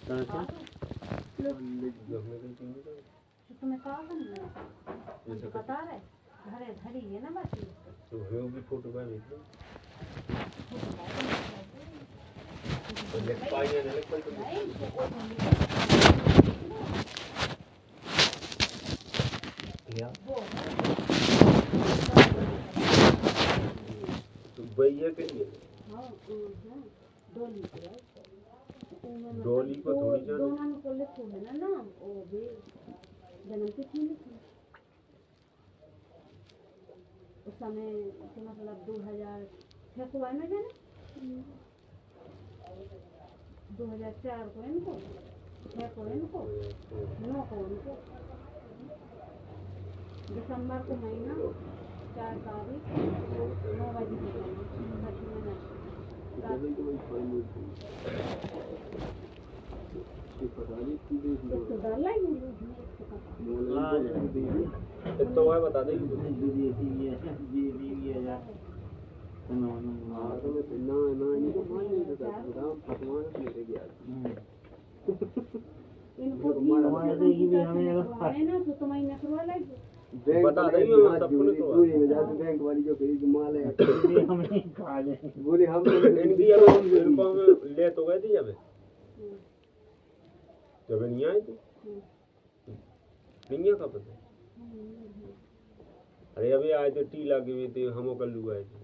तुम्हें कहा मुझे बता रहे घरे धरी है ना बात तो भी फोटो का नहीं लिख पाएंगे ना लिख पाएंगे या तो भैया के लिए हां डोली को थोड़ी जान दोनों को लिखो है ना वो भी जन्म तिथि लिखो उस समय के मतलब 2006 को आए ना जाने 2004 को इनको 6 को इनको 9 को इनको दिसंबर को महीना 4 तारीख 9 बजे तो है बता देंगे बता देंगे बैंक वाली जो माल है बोले हम ले तो गए थे जब नहीं आए थे नहीं का पता अरे अभी आए थे टी लागे हुए थे हम कल आए थे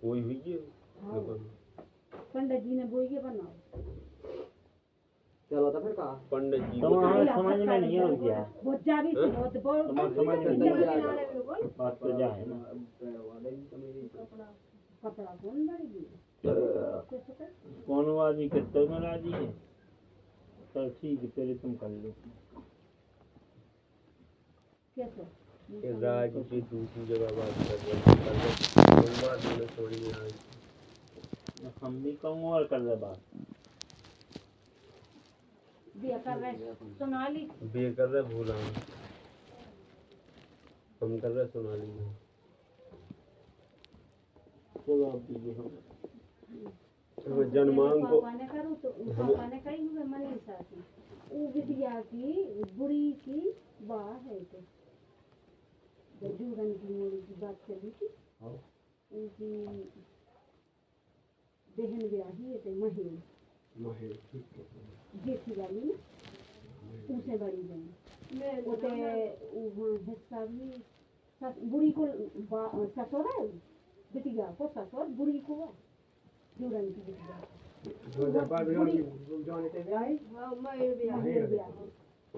कोई हुई है पंडित जी ने बोई के बनाओ चलो तो फिर कहा पंडित जी समझ में नहीं हो गया बहुत जारी बहुत समझ में नहीं बात तो जा है ना कपड़ा कौन बढ़ेगी कौन आदमी कितने में राजी है तो ठीक है पहले तुम कर लो कैसे राजी की दूसरी जगह बात कर रहे हैं थोड़ी हम भी कहूँ और कर रहे बात बिया कर रहे सोनाली बिया कर रहे भूला हम कर रहे सोनाली चलो आप दीजिए हम जन्मांग को पापा ने करूँ तो पापा ने कही हुए मनीषा की वो विद्या की बुरी की वाह है तो जूरन की मोड़ी की बात चली थी उनकी बहन ब्याही है तो महेश जेठी वाली ना उनसे बड़ी बहन उसे वहाँ हिस्सा भी बुरी को ससुर है बिटिया को ससुर बुरी को जूरन की बिटिया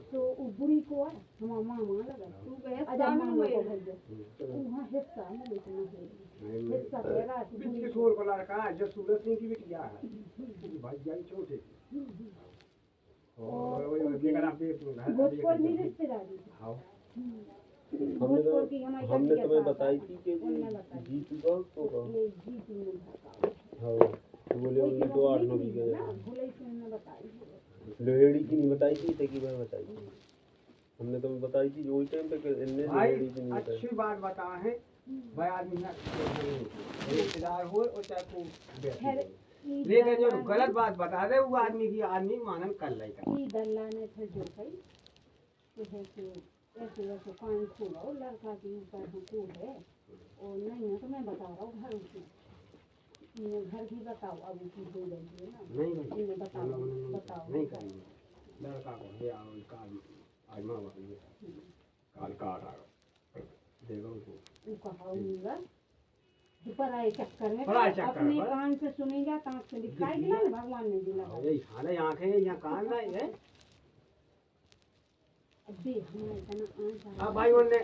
तो वो बुरी को है हमारा मामा लगा तू गए मामा को भेज दे वहाँ हिस्सा में लेकिन हिस्सा तेरा बुरी छोर को लड़का जो सूरत सिंह की बिटिया है भाई जाई छोटे और वो बेकार आप भोजपुर में रिश्तेदारी हां हमने तुम्हें बताई थी कि जीतू का तो जीतू ने बताया हां बोले उन्हें तो 8-9 बीघे बोले इसने बताई लोहेड़ी की नहीं बताई थी कि मैं बताई हमने तुम्हें बताई थी वही टाइम पे इनने लोहेड़ी की नहीं बताई अच्छी बात बता है भाई आदमी ना रिश्तेदार हो और चाहे को लेकिन जो गलत बात बता दे वो आदमी की आदमी मानन कर लेगा ई दल्ला ने थे जो भाई तो है कि ऐसे कान खोलो लड़का के ऊपर हुकूम है और नहीं है तो मैं बता रहा हूँ घर की घर भी बताओ अब की हो रही है ना नहीं बताओ नहीं करेंगे लड़का को ले आओ काल आज मां बाप काल काट आओ देखो वो कहाऊंगा पर आए चक्कर में अपने कान से सुनेगा कान से दिखाई दिला ना भगवान ने दिला ये हाले आंखें यहाँ कान नहीं है अभी हमारे इतना हां भाइयों ने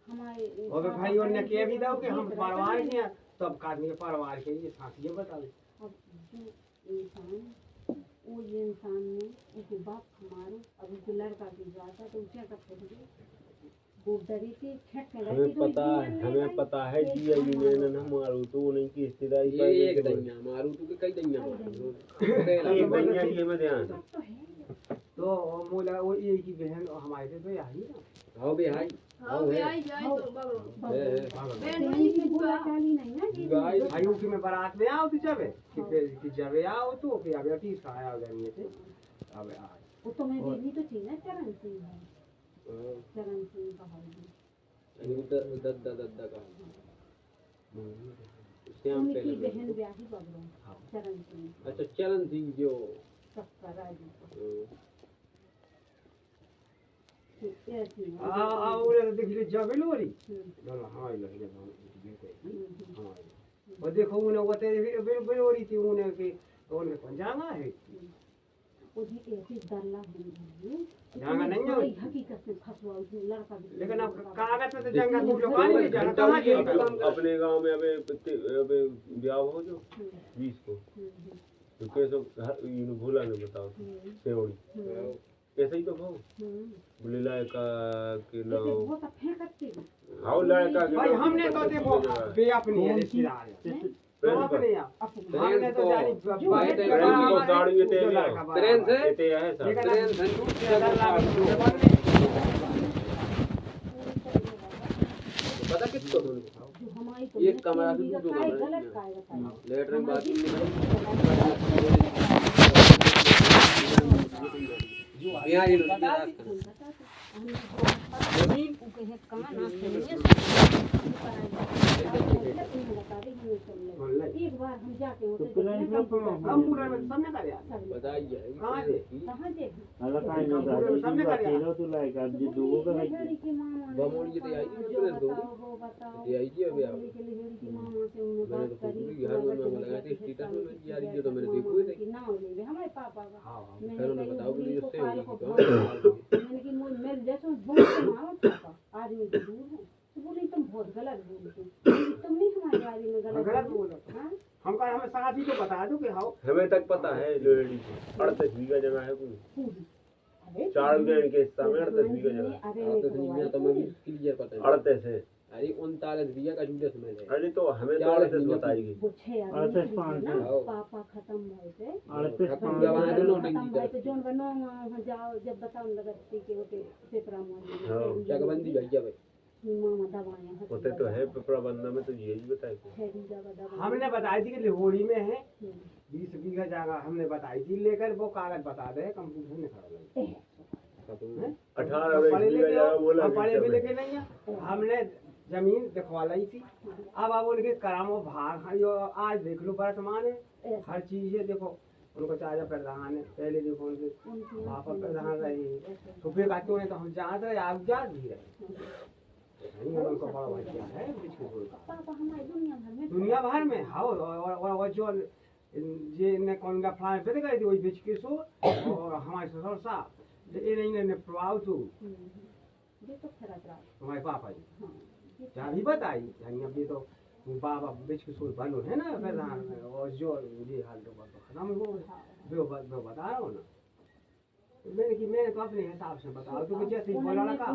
हमारे और भाइयों ने कह भी दो कि हम परिवार के सब आदमी के परिवार के ये साथ ये बता दे अब इंसान वो ये इंसान ने उसके बाप हमारे अब उस लड़का की बात है तो क्या करते थे वो डरी थी छक हमें पता है जी ये ना मारू तो नहीं की रिश्तेदारी पर एक दैया मारू तो के कई दैया एक दैया ये में ध्यान तो मोला वो ये की बहन हमारे तो आई ना हां बे आई हाँ वे आई जाए तो गाइस आयु की मैं बारात में आओ तो जावे कि जावे आओ तो कि अब अभी खाया गए थे अब आ वो तो मैं देवी तो थी ना चरण सिंह है चरण सिंह का भाई ये दद्दा का श्याम उनकी पहले बहन ब्याही बबलो चरण सिंह अच्छा चरण सिंह जो सबका राजू और देख ले जावे लोरी ना हां लग जा हां और देखो उन्हें वो तेरे बिलोरी थी उन्हें कि उन्हें पंजाना है वो जी ऐसी दल्ला है जाना नहीं है हकीकत में फंसवा उसमें लड़का भी लेकिन अब कागज में तो जंगल तुम लोग नहीं जाना कहां के अपने गांव में अबे ब्याह हो जो 20 को तो कैसे इन भूला ने बताओ सेवड़ी कैसे ही तो हो बोले लड़का के नाम वो तो फेंकते हाउ लड़का के भाई हमने तो देखो बे अपनी है रिश्तेदार है तो अपने हमने तो जानी बात ट्रेन को साड़ी में तेल ट्रेन से ते है सर ट्रेन से पता कितना जो हमारी तो एक कमरा से दो कमरे गलत काय बताया लेटरिन बाथरूम यहाँ ये लोग जमीन को कहे कहां ना खेलेंगे एक बार हम जाके हम पूरा में सामने कर यार बताइए कहां से अला काय न दादी सामने कर यार खेलो तो लाइक अब जी दो का है बमोड़ी तो आई नहीं तो ये आई जी अभी आप मैंने तो पूरी घर में मैं लगा के स्टेटस में यार ये तो मैंने देखो ही नहीं नाम ले हमारे पापा का हां फिर उन्होंने बताओ कि इससे मैंने कि मेरे जैसे बहुत मारो पापा आदमी तो दूर है तो बोली तुम बहुत गलत बोलते हो तुम नहीं हमारे बारे में गलत बोल हम का हमें साथ ही तो बता दो कि हां हमें तक पता है लेडी 38 बीघा जगह है कोई 4 बीघे के समय 38 बीघा जगह अरे तो मैं भी क्लियर पता है 38 है अरे 39 बीघा का झूठे समय है अरे तो हमें तो 38 बताएगी वो 6 पापा खत्म भए थे 38 गवाह तो नोट खत्म नहीं भए थे जोन बनो जाओ जब बताओ लगत के होते पेपरा में जगबंदी भैया भाई मामा दवाएं होते तो है प्रबंधन में तो ये ही बताए हमने बताई थी कि लिहोड़ी में है 20 बीघा जगह हमने बताई थी लेकर वो कागज बता दे कंप्यूटर में खड़ा लगी 18 बीघा जगह बोला पढ़े भी लेके नहीं है हमने जमीन दिखवा ली थी अब उनके करामो भाग जो आज देख लो वर्तमान है हर चीज है देखो उनको चाचा प्रधान है पहले देखो उनके पापा प्रधान रहे सुबह काटो ने तो हम जाते रहे आप जा भी रहे उनको बड़ा भाई क्या है दुनिया भर में हाँ और जो जे ने कौन का फ्लाई पे गई थी वही बेच के सो और हमारे ससुर साहब ये नहीं ने प्रभाव तो ये तो खराब रहा हमारे पापा जी क्या भी बताई यानी अभी तो बाबा बेच के सो बनो है ना प्रधान और जो ये हाल तो खत्म हो वो बता रहा हूँ ना मैंने तो अपने हिसाब से बताओ तो जैसे ही बोला लगा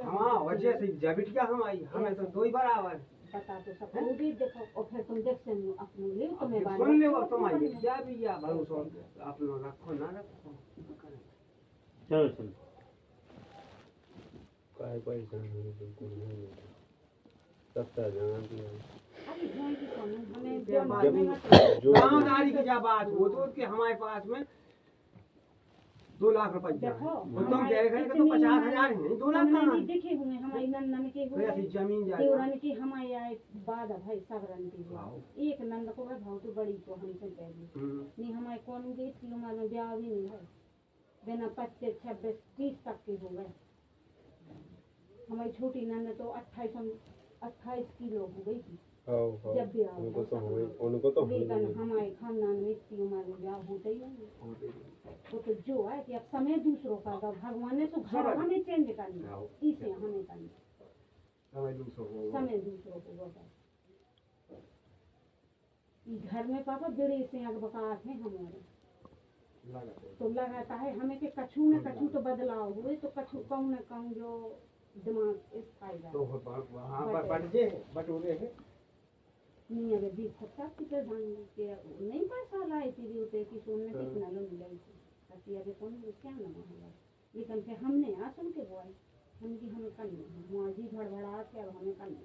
हाँ और जैसे ही जबिटिया हम आई हमें तो दो ही बराबर बता तो सब वो भी देखो और फिर तुम देख से अपने ले तो मैं बात सुन ले वो तुम आई क्या भी या भरोसा अपना रखो ना रखो चलो चलो काय पैसा नहीं बिल्कुल नहीं सबका जान दिया अरे जाए कि हमें जो गाँवदारी की क्या बात हो तो कि हमारे पास में 2 लाख रुपए देखो तुम कह रहे तो 50,000 है 2 लाख कहाँ देखे हुए हमारी नंदन के हुए ऐसी जमीन देवरानी की हमारे आए बाद भाई सबरन की एक नंद को है भाव तो बड़ी को हमसे पहले नहीं हमारे कौन गई थी हमारे ब्याह भी नहीं है बिना 25 26 30 तक के हो गए हमारी छोटी नंद तो 28 किलो हो गई थी जब ब्याह उनको तो लेकिन हमारे खानदान में इतनी उम्र में ब्याह होते ही नहीं वो तो जो है कि अब समय दूसरों का भगवान ने तो घर हमें चेंज करना इसे हमें करना समय दूसरों को बता घर में पापा बड़े से आग बकात है हमारे तो लगाता है हमें के कछू न कछू तो बदलाव हुए तो कछू कहूँ न कहूँ जो दिमाग इस फायदा तो वहाँ पर बटजे बटोरे है नहीं अगर भी खट्टा की प्रधान के नहीं पैसा लाए थी होते कि सोने कितना लो मिलाई थी ताकि अगर कौन क्या ना होगा लेकिन फिर हमने आसन के बोए उनकी हमें करनी माजी भड़बड़ा के अब हमें करनी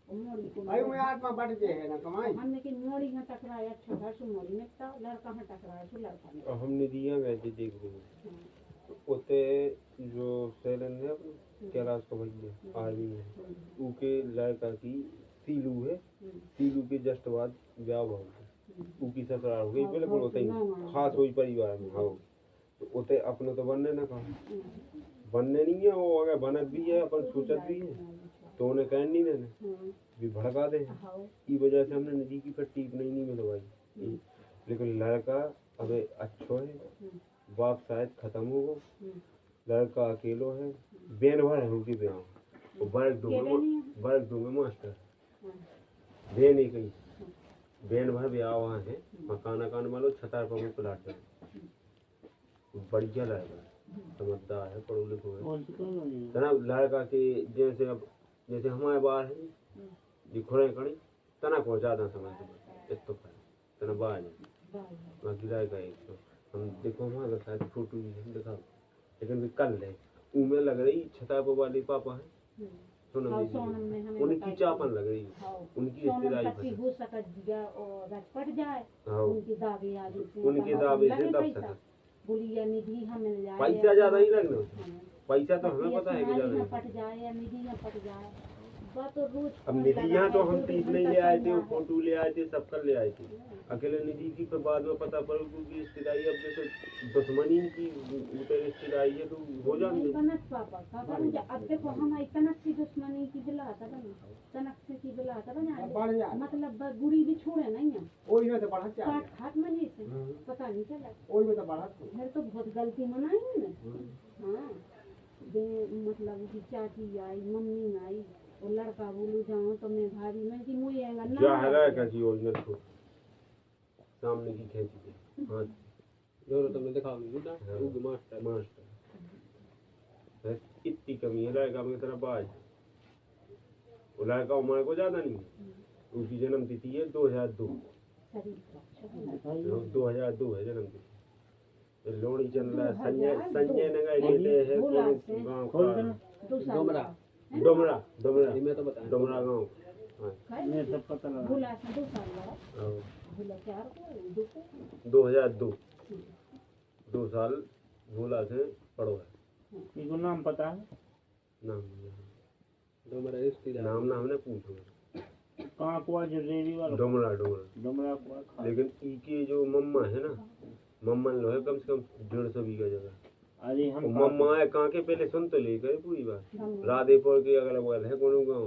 मोड़ी को भाई मैं आत्मा बढ़ जे है ना कमाई हमने की मोड़ी में टकराया अच्छा घर से मोड़ी में तो लड़का में टकराया तो लड़का में और हमने दिया गए थे देख रहे उते जो सैलन है अपने कैलाश का भैया आर्मी में उनके लड़का की सीलू है सीलू के जस्ट बाद ब्याह हुआ उनकी ससुराल हो गई बिल्कुल होते ही खास हुई परिवार में हाँ तो उते अपने तो बनने ना कहा बनने नहीं है वो अगर बनत भी है अपन सोचत भी है तो उन्हें कह नहीं देने भी भड़का दे ई वजह से हमने नदी की पर टीप नहीं मिलवाई लेकिन लड़का अबे अच्छो है बाप शायद खत्म हो गो लड़का अकेलो है बेन भर है उनकी ब्याह वो बर्ग दूंगे मास्टर बेन ही कहीं बेन भर ब्याह वहाँ है मकान वालों छतार पर मुझे प्लाट बढ़िया लड़का समझदार है पढ़ो लिखो है ना लड़का के जैसे हमारे बाहर है जी खुरे कड़ी तना को ज्यादा समझ इतो तना बाहर बाकी लड़का एक तो हम देखो हमारा शायद फोटो भी हम दिखाओ लेकिन भी कल है उमें लग रही छता पर वाली पापा है सोनम उनकी चापन लग रही उनकी रिश्तेदारी हो सकता और रचपट जाए उनके दावे से दब सका बोलिए निधि हम मिल जाए पैसा ज्यादा ही लगना पैसा तो हमें पता है कि ज्यादा पट जाए या निधि में पट जाए तो रोज अब निधियाँ तो हम तीस नहीं ले आए थे वो फोटो ले आए थे सब कर ले आए थे अकेले निधि की फिर बाद में पता पड़ा क्योंकि रिश्तेदारी अब जैसे दुश्मनी की रिश्तेदारी है तो हो जाती है अब देखो हम तनक की दुश्मनी की बिलाता बनी तनक से की बिलाता बना मतलब गुड़ी भी छोड़े नहीं है ओही में तो बढ़त जा खाट मनी से पता नहीं चला ओही में तो बढ़त फिर तो बहुत गलती मनाई है ना हाँ मतलब कि चाची आई मम्मी आई वो लड़का बोलू जाऊँ तो मैं भाभी मैं कि मुझे आएगा ना क्या है कैसी ओरिजिनल फोटो सामने की खींची थी हाँ दोनों तुमने दिखा दी ना वो मास्टर मास्टर इतनी कमी है लड़का में तरह बाज वो लड़का उम्र को ज्यादा नहीं है उसकी जन्म तिथि है 2002 2002 है जन्म तिथि लोहड़ी चल रहा है संजय नगर लेते हैं गाँव का डोमरा मैं तो बता डोमरा गाँव मैं सब पता लगा भूला 2 साल भूला 2002 2 साल भूला से पढ़ो है इनको नाम पता है नाम डोमरा रिश्तेदार नाम हमने पूछो कहाँ को जो रेडी वाला डोमरा को लेकिन इनकी जो मम्मा है ना मम्मा लो है कम से कम 150 बीघा जगह अरे हम मम्मा है कहाँ के पहले सुन तो लेकर पूरी बात राधेपुर के अगल बगल है कोनो गाँव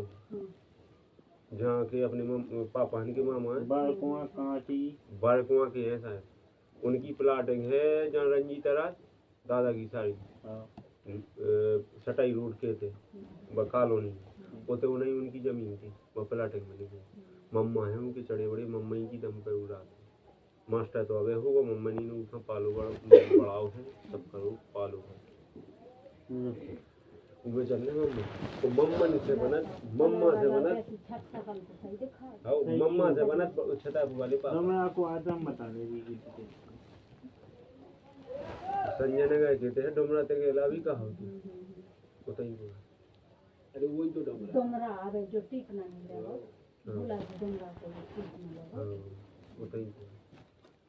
जहाँ के अपने पापा के मामा है बारकुआ के है शायद उनकी प्लाटिंग है जहाँ रंजीता राज दादा की साड़ी सटाई रोड के थे कॉलोनी वो तो नहीं उनकी जमीन थी वो प्लाटिंग में लिखी मम्मा है उनके चढ़े बड़े मम्मा ही की दम पे उड़ा मास्टर तो अबे होगा मम्मा नहीं उठा पालो बढ़ाओ है सब करो पालो उनमें चलने मम्मा तो मम्मा से बनत मम्मा से बनत छता वाले पास आपको आदम बता देगी संजय नगर कहते हैं डोमरा तक अलावी कहा होती बताइए अरे वही तो डोमरा आवे जो टिक ना मिले बोला डोमरा को टिक मिले बताइए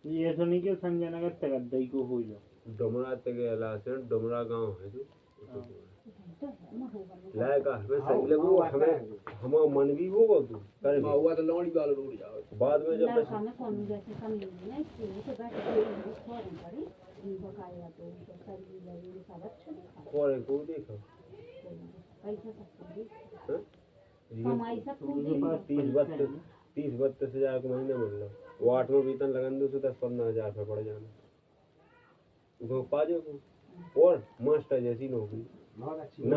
ये तो नहीं कि संजय नगर तक दई को हो जाओ डोमरा तक अला से डोमरा गांव है जो लायका हमें सही लगो हमें हम मन भी होगा तू करे हुआ तो लौड़ी वाला रोड जाओ बाद में जब हमें कौन जैसे कम नहीं है इसलिए तो बैठ फौरन पड़ी बकाया तो सही लगे सब अच्छा दिखा और को देखो पैसा सब कमाई सब 30-32 हजार को महीने मिल रहा वो 8 में वेतन लगन दो 10-15 हजार पे पड़ जाना वो पा जाओ और मास्टर जैसी नौकरी न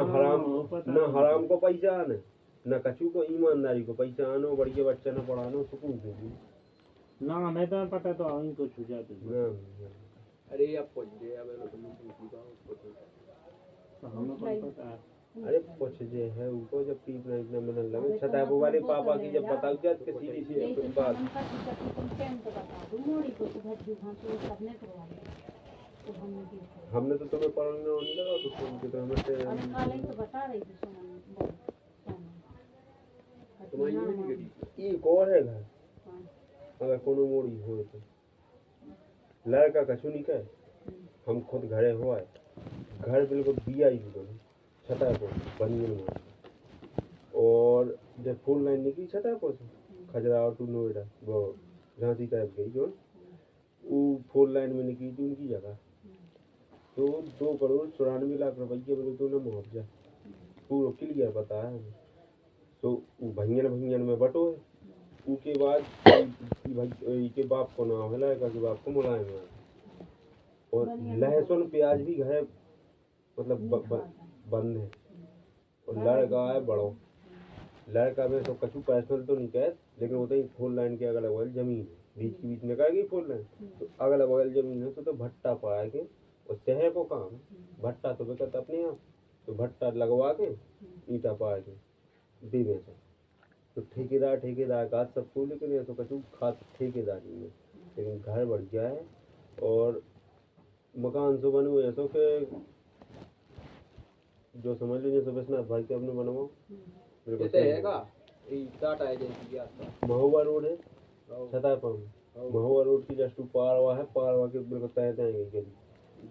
हराम को पैसा आना न कछु को ईमानदारी को पैसा आनो बढ़िया बच्चा न पढ़ानो सुकून से ना हमें तो पता तो आऊँ को छू जाते अरे अब पहुंच गए अब हमें पता है अरे कुछ जो है उनको जब पीप ना इतना मिलने लगे छताबू वाले पापा की जब बताओ क्या कि सीधी सी बात तो हमने देखा। हमने तो तुम्हें पढ़ने नहीं लगा तो तो हमें और कल ही तो बता रही थी सुमन तुम्हारी नहीं गई एक और है घर हाँ। अगर कोनो मोड़ी हो तो लड़का कछु नहीं कहे हम खुद घरे हो आए घर बिल्कुल दिया ही बनी छता को बनी में और जब फुल लाइन निकली छता को खजरा टू नोएडा वो झांसी तरफ गई जो वो फोर लाइन में निकली थी उनकी जगह तो 2,94,00,000 रुपये बोले तो ना मुआवजा पूरा क्लियर बताया हमें तो वो भंजन में बटो है उसके बाद के बाप को नाम है लड़का के बाप को मुलायम है और लहसुन प्याज भी घर मतलब बंद है और लड़का है बड़ो लड़का में तो कछु पर्सनल तो नहीं कह लेकिन वो तो फोर लाइन के अगल बगल जमीन है बीच में कहेगी फोर लाइन तो अगल बगल जमीन है तो भट्टा पाया के और शहर को काम भट्टा तो बेकत अपने आप तो भट्टा लगवा के ईटा पा के दे देते तो ठेकेदार का सबको लेकिन ये तो कछु खास ठेकेदारी में लेकिन घर बढ़ गया है और मकान तो बने हुए ऐसा के जो समझ लीजिए तो विश्वनाथ भाई के अपने बनवाओ महुआ रोड है छतापुर महुआ रोड की जस्ट पारवा है पारवा के बिल्कुल तहत आएंगे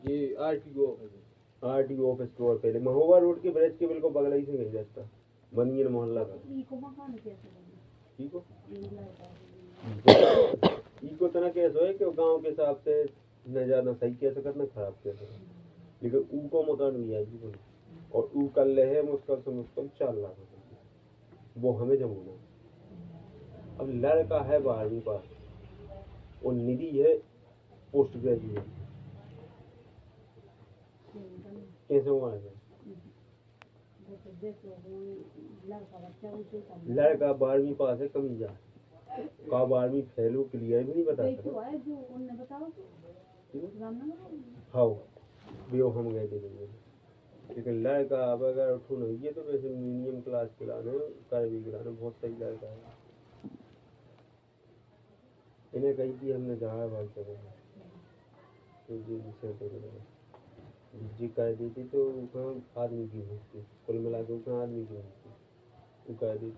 ये आरटीओ ऑफिस के और पहले महुआ रोड के ब्रिज के बिल्कुल बगल ही से गई रास्ता बनियन मोहल्ला का इको तना कैसे है कि गांव के हिसाब से न ज्यादा सही कह सकत न खराब कह सकत लेकिन ऊ को मकान भी आई और ऊ कर ले है मुश्किल से मुश्किल 4 लाख वो हमें जमाना अब लड़का है 12वीं पास और निधि है पोस्ट ग्रेजुएट कैसे हुआ है लड़का 12वीं पास है कमी जा का 12वीं फेल क्लियर भी नहीं बता सकता हाँ बियो हम गए थे लेकिन लड़का अब अगर उठो नहीं है तो वैसे मीडियम क्लास खिलाने कर भी खिलाने बहुत सही लड़का है इन्हें कही थी हमने जहाँ भाग करेंगे तो जी कर दी थी तो वहाँ आदमी की होती कुल मिला के वहाँ आदमी की होती वो कर दी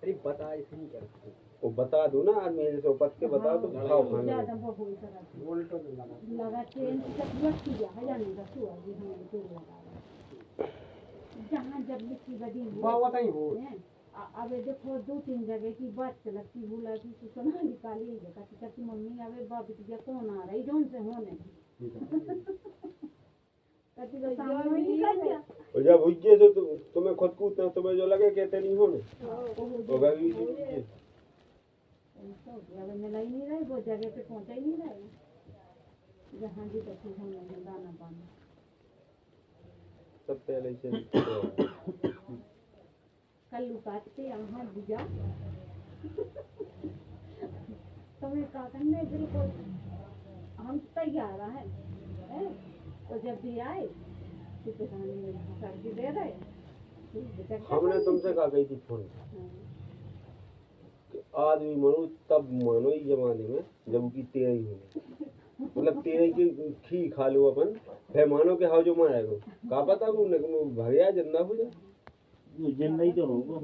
अरे बता ऐसे नहीं करते वो बता दो ना आदमी जैसे पत के बताओ तो खाओ खाने जहाँ जब लिखी बदी अब देखो 2-3 जगह की बात चलती बोला कि सुना निकाली कहती मम्मी अबे बाप बिटिया कौन आ रही जोन से होने और जब हुई तो तुम्हें खुद को तुम्हें जो लगे कहते नहीं होने होगा भी मिला ही नहीं रही वो जगह पे पहुंचा ही नहीं रहे जहाँ भी बच्चे होने दाना पाना सब पहले से कल काटते यहाँ दिया तुम्हें काटने बिल्कुल हम तैयार हैं तो जब भी आए तो करके दे रहे हमने तुमसे कहा गई थी फोन आदमी मानो तब मानो इस जमाने में जब की 13 ही मतलब 13 की खी खा लो अपन फिर मानो के हाउ जो मारेगा का पता वो भगया जिंदा हो जाए जिंदा ही तो होगा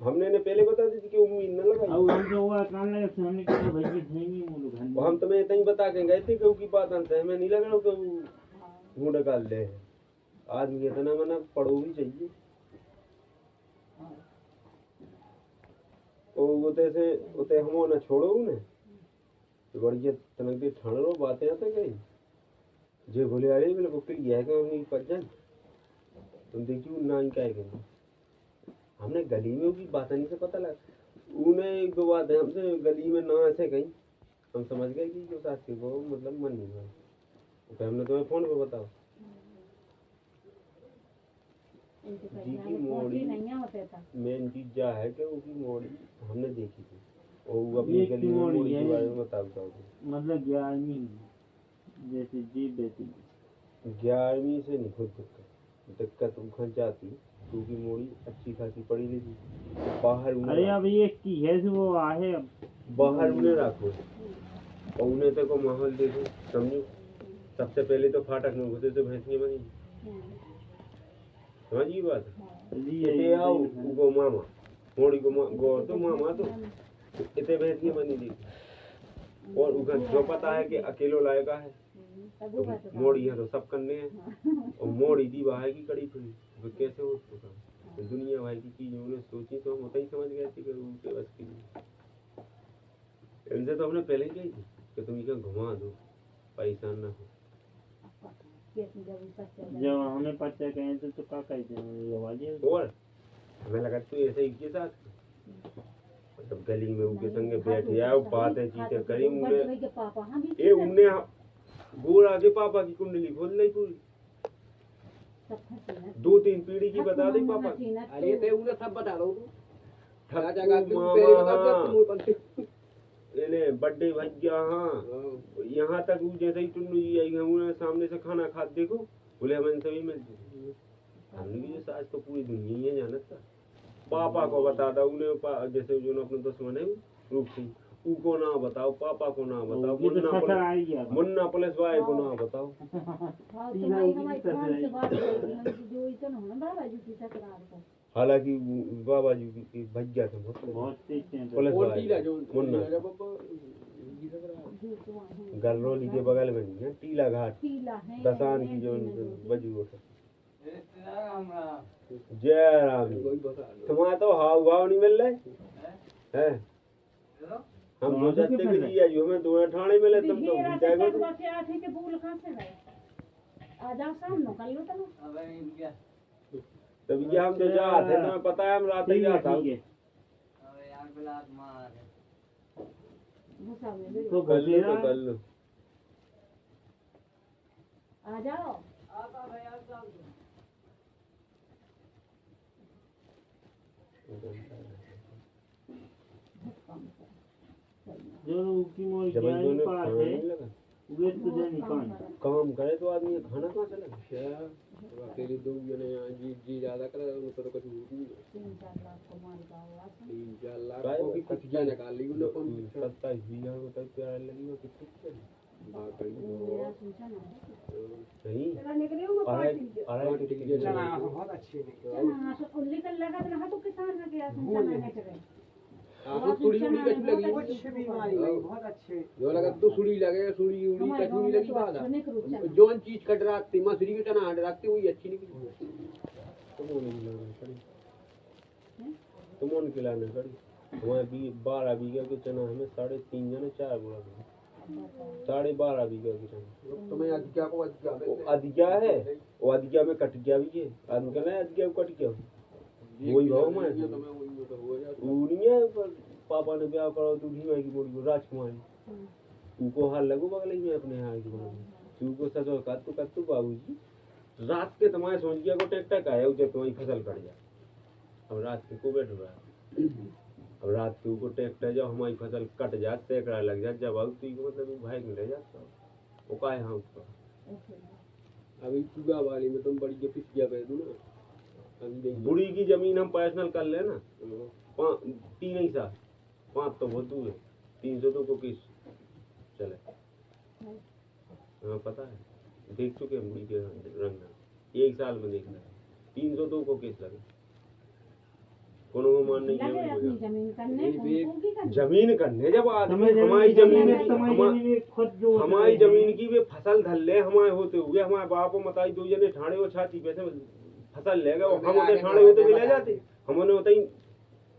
हमने ने पहले बता दी थी कि उम्मीद न लगाई और हम जो हुआ कान लगे सामने के भाई के थेंगी मुंह घन हम तुम्हें इतना ही बता के गए थे कि की बात अंत है हमें नहीं लग रहा कि मुंह निकाल ले आदमी इतना मना पढ़ो भी चाहिए ओ उते हम ना छोड़ो ने तो बढ़िया तनक के ठाण लो बातें आते गई जे बोले अरे मेरे को क्लियर है कि हम नहीं पहचान तुम देखियो ना ही क्या करेंगे हमने गली में की बात नहीं से पता लगा उन्हें एक दो बात है हमसे गली में ना ऐसे कहीं हम समझ गए कि जो साथी को मतलब मन नहीं हुआ तो हमने तुम्हें फोन पे बताओ जी की मोड़ी मेन चीज क्या है कि वो की मोड़ी हमने देखी थी और वो अपनी गली में मोड़ी के बारे में बताओ मतलब 11वीं जैसे जी बेटी 11वीं से नहीं खुद दिक्कत उखड़ जाती क्योंकि मोड़ी अच्छी खासी पड़ी ली थी बाहर अरे अब ये की है वो आहे बाहर उन्हें रखो और उन्हें तक को माहौल देखो समझो। सबसे पहले तो फाटक में घुसे तो भैंसियाँ बनी, समझिए बात। इतने आओ उनको मामा मोड़ी को गौर तो मामा तो इतने भैंसियाँ बनी थी। और उनका जो पता है कि अकेलो लायका है तो मोड़ी है तो सब करने हैं। और मोड़ी दी बाहर की कड़ी खुली तो कैसे हो उसको तो दुनिया भाई की चीज उन्होंने सोची तो हम उतना ही समझ गए थे कि उनके बस की इनसे तो हमने पहले ही कही थी कि तुम इसे घुमा दो, परेशान ना हो। जब हमने पर्चा कहे थे तो क्या कहते हैं और हमें लगा तो ऐसे ही के साथ मतलब गली में उनके संगे बैठे आओ बातें चीतें करी उन्हें उनने गोरा के पापा की कुंडली खोल दी पूरी 2-3 पीढ़ी की बता दी पापा। अरे ते उन्हें सब बता दो बर्थडे भैया। हाँ यहाँ तक जैसे ही टुन्नू जी आई उन्हें सामने से खाना खा देखो बोले हमें सभी मिलते हमने भी साज तो पूरी दुनिया ही है जानत था। पापा को बता दो उन्हें जैसे जो अपने दुश्मन है रूप सिंह उनको ना बताओ, पापा को ना बताओ, मुन्ना पुलिस भाई को ना बताओ। हालांकि बाबा जी की भैया थे पुलिस भाई मुन्ना गलरौली के बगल में नहीं है टीला घाट दसान की जो बजू जय राम। तुम्हारा तो हाव भाव नहीं मिल रहे है हम सोचते कि जी जो हमें 2 ठाणे मिले तुम तो जाएगा तो के फूल कहां से गए आ जाओ शाम नो कर लो तुम तब ये हम जो जा थे तुम्हें पता है हम रात ही जाता हूं अबे यार ब्लाक मार तो कर लो आ जाओ आता भाई आ जाओ जो की मोर जानी पास है वे तो जानी पान काम करे तो आदमी खाना कहां से लगे अकेले 2 जने जी ज्यादा कर उनको तो कुछ 3-4 लाख को मार दाओ 3-4 लाख को की कुछ क्या निकाल ली उन्होंने कौन 27 बीघा में तक प्यार लगी वो कितनी बात करी नहीं अरे चना बहुत अच्छे चना उल्ली कर लगा रहा तो किसान ने किया चना है करे आपको सुड़ी उड़ी कछु लगी कुछ भी मारी नहीं बहुत अच्छे जो लगा तो सुड़ी लगे सुड़ी उड़ी कछु नहीं लगी बात जोन चीज कट रखती मसूरी के चना हट रखती हुई अच्छी निकली तुम उन खिलाने करी हमारे 12 बीघा के चना हमें 3.5 जने 4 गुणा 12.5 बीघा के चना तुम्हें अधिका को अधिका है वो अधिका में कट गया भी है आदमी कहना अधिका कट गया वही भाव में दुनिया पर पापा ने ब्याह करा तो ढीमा की बोली राजकुमारी उनको हाल लगो बगल में अपने हाल की बोली उनको सजो कत्तू बाबूजी रात के तुम्हारे सोच गया को ट्रैक्टर का है जब तुम्हारी फसल कट जाए अब रात के को बैठ रहा है अब रात के ऊपर ट्रैक्टर जब हमारी फसल कट जाए सैकड़ा लग जाए जब आउ तो मतलब भाई में रह जाता वो का है हाँ उसका अभी चुगा वाली में तुम बड़ी पिस गया पे दो ना बुढ़ी की जमीन हम पर्सनल कर ले ना 3 ही साल 5 तो बहुत दूर है 300 तो किस चले हाँ पता है देख चुके हैं बुढ़ी के रंग 1 साल में देखना 300 तो को किस लगे कोनो को मान नहीं जमीन करने जब आदमी हमारी जमीन की वे फसल धल ले हमारे होते हुए हमारे बाप मताई 2 जने ठाणे और छाती पैसे फसल ले गए हम उधर ठाणे होते भी ले जाते हमने होता ही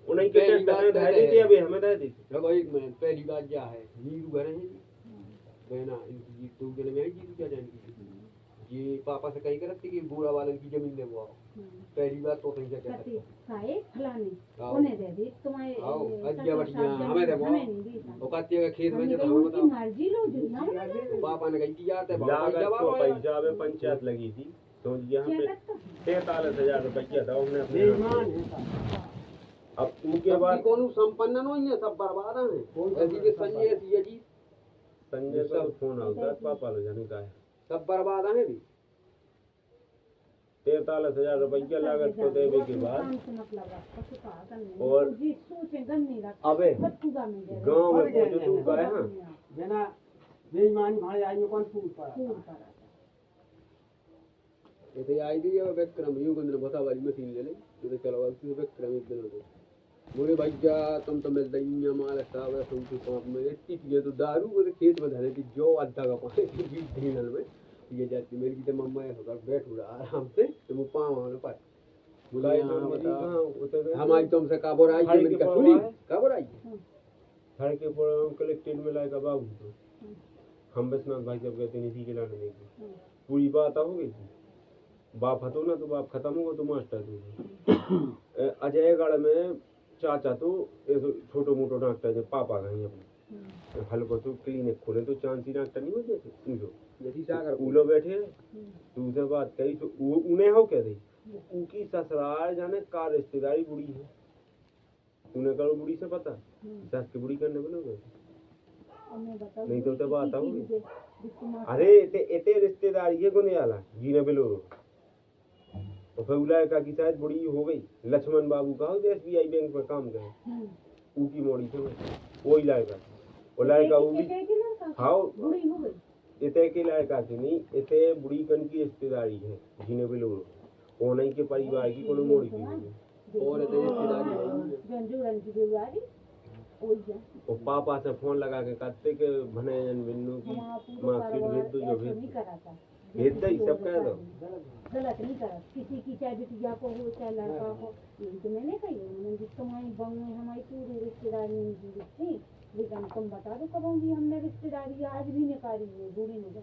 उन्हीं के टैक्टर दे देते अबे हमें दे देते देखो 1 मिनट पहली बात क्या है नीरू घर है बहना ये 2 जने में जी क्या जाएंगे ये पापा से कहीं करती कि बुरा वालन की जमीन ले वो पहली बात तो कहीं क्या कहते खाए फलाने उन्हें दे दी तुम्हारे आओ अज्जा बटिया हमें दे वो कहती है खेत में जो उनकी मर्जी लो जितना पापा ने कही जाते है बाबा पैसा में पंचायत लगी थी तो यहाँ पे 43,000 रुपया था हमने अपने अब उनके बाद कौन संपन्न नहीं है सब बर्बाद हैं ऐसी के संजय का फोन आता पापा लो जाने का है सब बर्बाद हैं भी 43,000 रुपया लागत को देने के बाद और अबे गाँव में पहुँचो तू गए हाँ बेईमानी भाई आई में कौन फूल पड़ा फूल पड़ा था। ये तो आई थी अब विक्रम यूं गंदन बता वाली मशीन ले ले तो चलो अब तू विक्रम एक दिन हो मोरे भैया तुम तो मिल दैया माल साहब है तुम तो काम में टिटिए तो दारू वो खेत में धरे थी जो आधा का पानी की ढीनल में ये जाती मेरी की मम्मा है होकर बैठ उड़ा आराम से तो वो पाँव वाले पर बुलाए ना बता हमारी तुमसे काबोर आई है मेरी का सुनी काबोर आई घर के पर कलेक्टेड में लाएगा बाबू तो हम बसनाथ भाई जब कहते नहीं के लाने देंगे पूरी बात हो गई थी बाप हतो ना तो बाप खत्म होगा तो मास्टर दूंगा अजयगढ़ में चाचा तो छोटो मोटो डॉक्टर जो पापा कहीं अपने हल्को तो क्लिनिक खोले तो चांसी डॉक्टर नहीं होते थे पूछो यदि जाकर उलो बैठे तो उसे बात कही तो उन्हें हो क्या रही उनकी ससुराल जाने का रिश्तेदारी बुढ़ी है उन्हें करो बुढ़ी से पता सस की बुढ़ी करने बोलोगे नहीं तो बात होगी अरे इतने रिश्तेदारी है गुने वाला जीने बिलो और फिर उलायका की शायद बुढ़ी हो गई लक्ष्मण बाबू का हो SBI बैंक में काम करे उनकी मोड़ी से वही लायका और लायका वो भी हाँ इतने के लायका की नहीं इतने बुढ़ी कन की रिश्तेदारी है जीने बिलो वो नहीं के परिवार की कोनो मोड़ी की और इतने रिश्तेदारी और पापा से फोन लगा के कहते के भने बिन्नू की मार्कशीट भेज दो जो भेज दे सब कह दो गलत नहीं करा किसी की चाहे बिटिया को हो चाहे लड़का हो तो मैंने कही उन्होंने तुम्हारी बहू में हमारी पूरी रिश्तेदारी नहीं जुड़ी थी लेकिन तुम बता दो कब होंगी हमने रिश्तेदारी आज भी निकाली है बूढ़ी में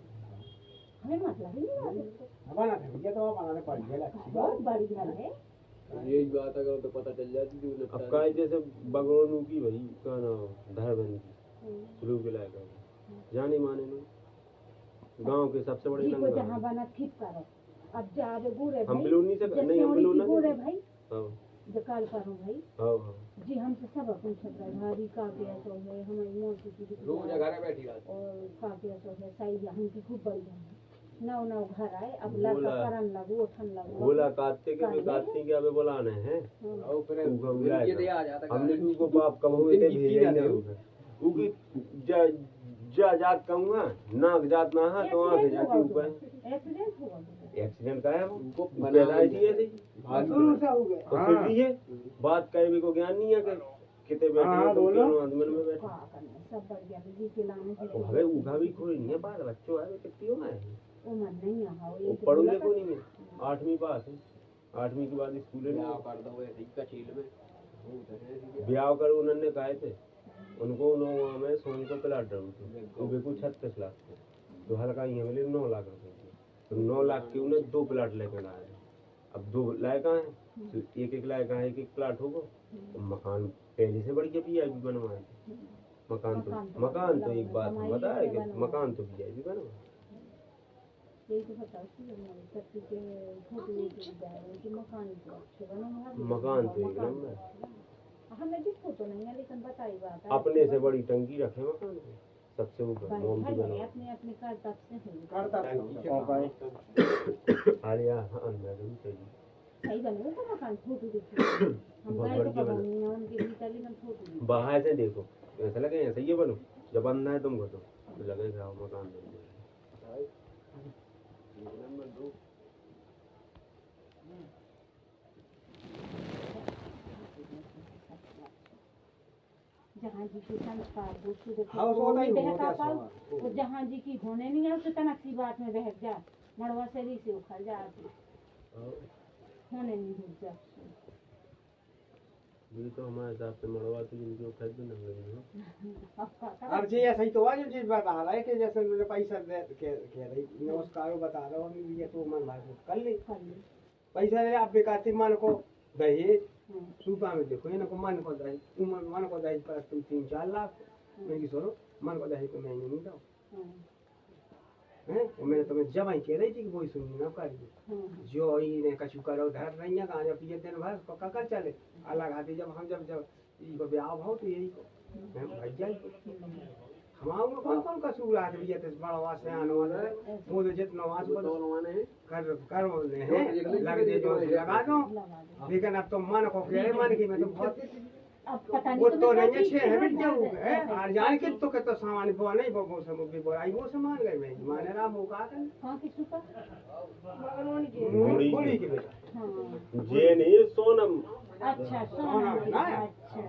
हमें मतलब ही नहीं बनाना था भैया तो बनाने पड़ गया बहुत बड़ी घर है यही बात अगर तो पता चल जाती थी अब का जैसे बगरोनू की भाई का ना धरबन की शुरू के लायक जाने माने नो गांव के सबसे बड़े जी को जहां बना ठीक करो अब जावे बूढ़े भाई हम बिलोनी से नहीं हम बिलोना बूढ़े भाई हां जकाल पर हो भाई हां जी हमसे सब पूछत रहे भारी का क्या तो है हमारी मौसी की रोज घर बैठी रात और का क्या तो है सही हम की खूब बड़ी है नौ घर आए अब लड़का करन लगो उठन लगो बोला काटते के अबे बुलाने हैं और फिर ये दे आ जाता हमने उनको बाप कब हुए थे भेजे नहीं उनकी जात कहूँगा नाक जात ना है तो आगे जाके ऊपर एक्सीडेंट का है उनको पैदाइशी है थी फिर भी ये बात कहे को ज्ञान नहीं है कि कितने बैठे बोलो आदमी में बैठे सब बढ़ गया जी के लाने से अरे उठा भी कोई नहीं है बाल बच्चों है कितनी हो है वो मन नहीं आ वो पढ़ो लिखो नहीं है 8वीं पास है 8वीं के बाद स्कूल में कर दो ऐसे कचील में ब्याह कर उन्होंने कहे थे उनको 9 में सोनी को प्लाट डालू थे वो बिल्कुल 36 लाख थे तो हल्का ही मिले 9 लाख रुपए तो 9 लाख के उन्हें 2 प्लाट लेकर आए अब 2 लायका है तो एक लायका है एक प्लाट होगा तो मकान पहले से बढ़ के VIP बनवाए मकान तो एक बात बता है कि मकान तो VIP बनवाए यही तो बताओ कि मकान तो एक नंबर हमें भी फोटो नहीं है लेकिन बताई बात अपने से बड़ी टंकी रखे मकान में सबसे ऊपर मोमबत्ती बना अपने अपने कर्तव्य से अरे अंदर भी चाहिए सही बने तो मकान फोटो देखो हम गए तो कब नहीं है उनके भीतर लेकिन फोटो बाहर से देखो ऐसा लगे ऐसा ही बनो जब अंदर है तुमको तो लगेगा मकान बन गया नंबर 2 जहाँ जी की संस्कार वो जहाँ जी की होने नहीं है उसे तनक सी बात में बहक जा मड़वा शरीर से उखड़ जाती होने नहीं हो जा ये तो हमारे हिसाब से मड़वा तो जिनकी उखड़ भी नहीं लगी अब जी ऐसा ही तो आज चीज बता रहा है कि जैसे मैंने पैसा दे कह रही नमस्कार बता रहा हूँ ये तो मन भाई कर ले पैसा ले आप बेकार मन को दहेज सूपा में देखो ये ना को मन को दहेज पर तुम 3-4 लाख मेरी सुनो मन को दहेज तो महीने नहीं दो हैं मैंने तुम्हें जब ही कह रही थी कि वही सुनी ना करिए जो ही ने कछु करो धर रही है गांजा पिए दिन भर पक्का कर चले अलग आती जब हम जब ये ब्याह भाव तो यही मैं भाई जाई हमारा कौन कसूर है भैया ते बड़ा से आने वाला है वो तो जितना वास को दोनों ने कर बोले हैं लग दे जो लगा दो लेकिन अब तो मन को कह मन की मैं तो बहुत अब पता वो तो नहीं अच्छे है बेट जाऊँ है और जान के तो सामान को नहीं वो सब भी बोलाई वो सामान गए मैं माने राम वो कहा था हां किसु का मुड़ी के बेटा हां ये नहीं सोनम। अच्छा सोना ना अच्छा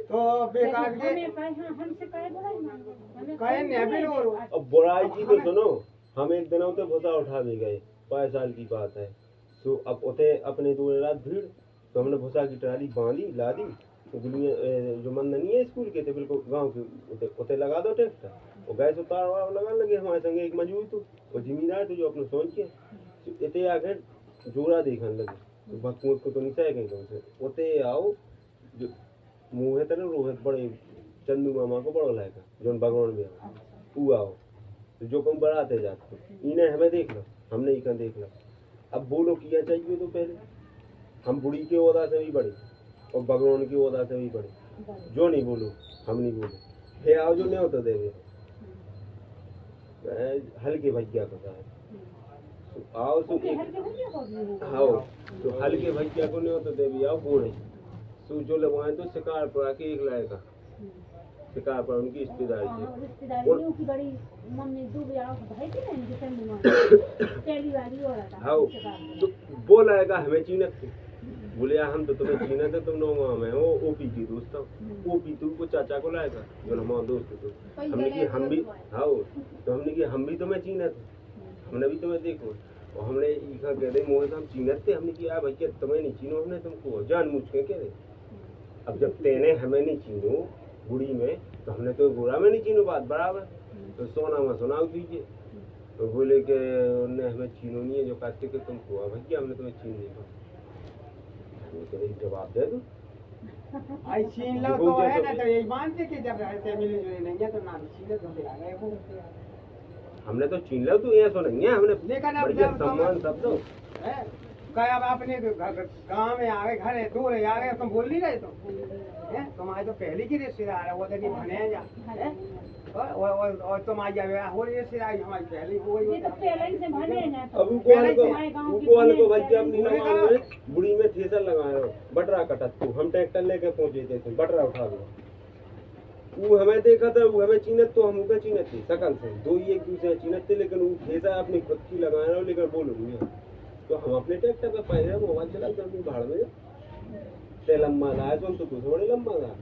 तो बेकार के हमें कहे हमसे कहे बुराई मांगे कहे नहीं फिर और अब बुराई की तो सुनो, हम एक दिन उते भूसा उठा भी गए, 5 साल की बात है। तो अब उते अपने दूर रात भीड़, तो हमने भूसा की ट्राली बांधी ला दी, तो दुनिया जो मंद नहीं है स्कूल के थे बिल्कुल गांव के उते लगा दो ट्रैक्टर, और गैस उतार वाला लगा लगे हमारे संगे एक मजदूर तो वो जिम्मेदार थे जो अपने सोच के तो इते आगे जोरा देखने लगे, तो भक्तों को तो नहीं चाहे कहीं तुमसे उते आओ जो मुँह है तेरे रोहित बड़े चंदू मामा को बड़ा लायका जो भगवान में आओ तू आओ, तो जो कम बढ़ाते जाते इन्हें हमें देख लो, हमने ही कहाँ देख लो। अब बोलो किया चाहिए तो पहले हम बुढ़ी के ओदा से भी बड़े और भगवान की ओदा से भी बड़े, जो नहीं बोलो हम नहीं बोलो, हे आओ जो नहीं होता देवे हल्के भैया को है तो आओ तो आओ तो हल्के भैया को नहीं होता देवी आओ बूढ़े तो जो लगवाए तो शिकार पर आके एक लाएगा शिकार पर उनकी रिश्तेदारी रिश्तेदारियों की बड़ी मम्मी दूर आओ भाई थी ना इनके संग में पहली वाली हो रहा था आओ तो बोल आएगा हमें चीनत थी बोले हम तो तुम्हें चीनत है तुम नौमा में वो ओपी की दोस्त ओपी तू को चाचा को लाएगा जो हमारा दोस्त तो हमने की हम भी आओ तो हमने की हम भी तुम्हें चीनत हमने भी तुम्हें देखो और हमने इखा कह दे मोहे हम चीनत थे हमने किया भैया तुम्हें नहीं चीनो हमने तुमको जान मुझ के कह दे अब जब तेने हमें नहीं चीनो बुढ़ी में तो हमने तो बुरा में नहीं चीनो बात बराबर तो सोना में सुनाओ दीजिए तो बोले कि उन्हें हमें चीनो नहीं है जो कहते कि तुम हुआ भैया हमने तुम्हें चीन नहीं कहा जवाब दे दो आई छीन लो तो है ना तो यही मानते कि जब ऐसे मिले जुले नहीं है तो ना छीने तो फिर आ गए वो हमने तो छीन लो तो ये सो नहीं है हमने लेकिन अब बढ़िया सम्मान सब दो है कहे अब अपने गांव में आ गए घर है दूर है आ गए तुम बोल नहीं रहे तुम हैं तुम्हारे तो पहले की रिश्तेदार है वो तो नहीं बने जा और तुम आ जावे और रिश्तेदार हमारी पहले हो गई तो पहले ही से भने ना अब उनको वाले को भैया अपनी नमाज में बुढ़ी में थ्रेसर लगाए हो बटरा कटत तू हम ट्रैक्टर लेके पहुंचे थे बटरा उठा लो वो हमें देखा था वो हमें चीनत तो हम उनका चीनत थी सकल से दो ही एक दूसरे चीनत थे लेकिन वो थ्रेसर अपनी खुद की लगाए रहो लेकिन बोलो नहीं तो हम अपने ट्रैक्टर पे पहले मोबाइल चला के अपनी भाड़ में ते लम्बा लाया तो तुझे बड़े लम्बा था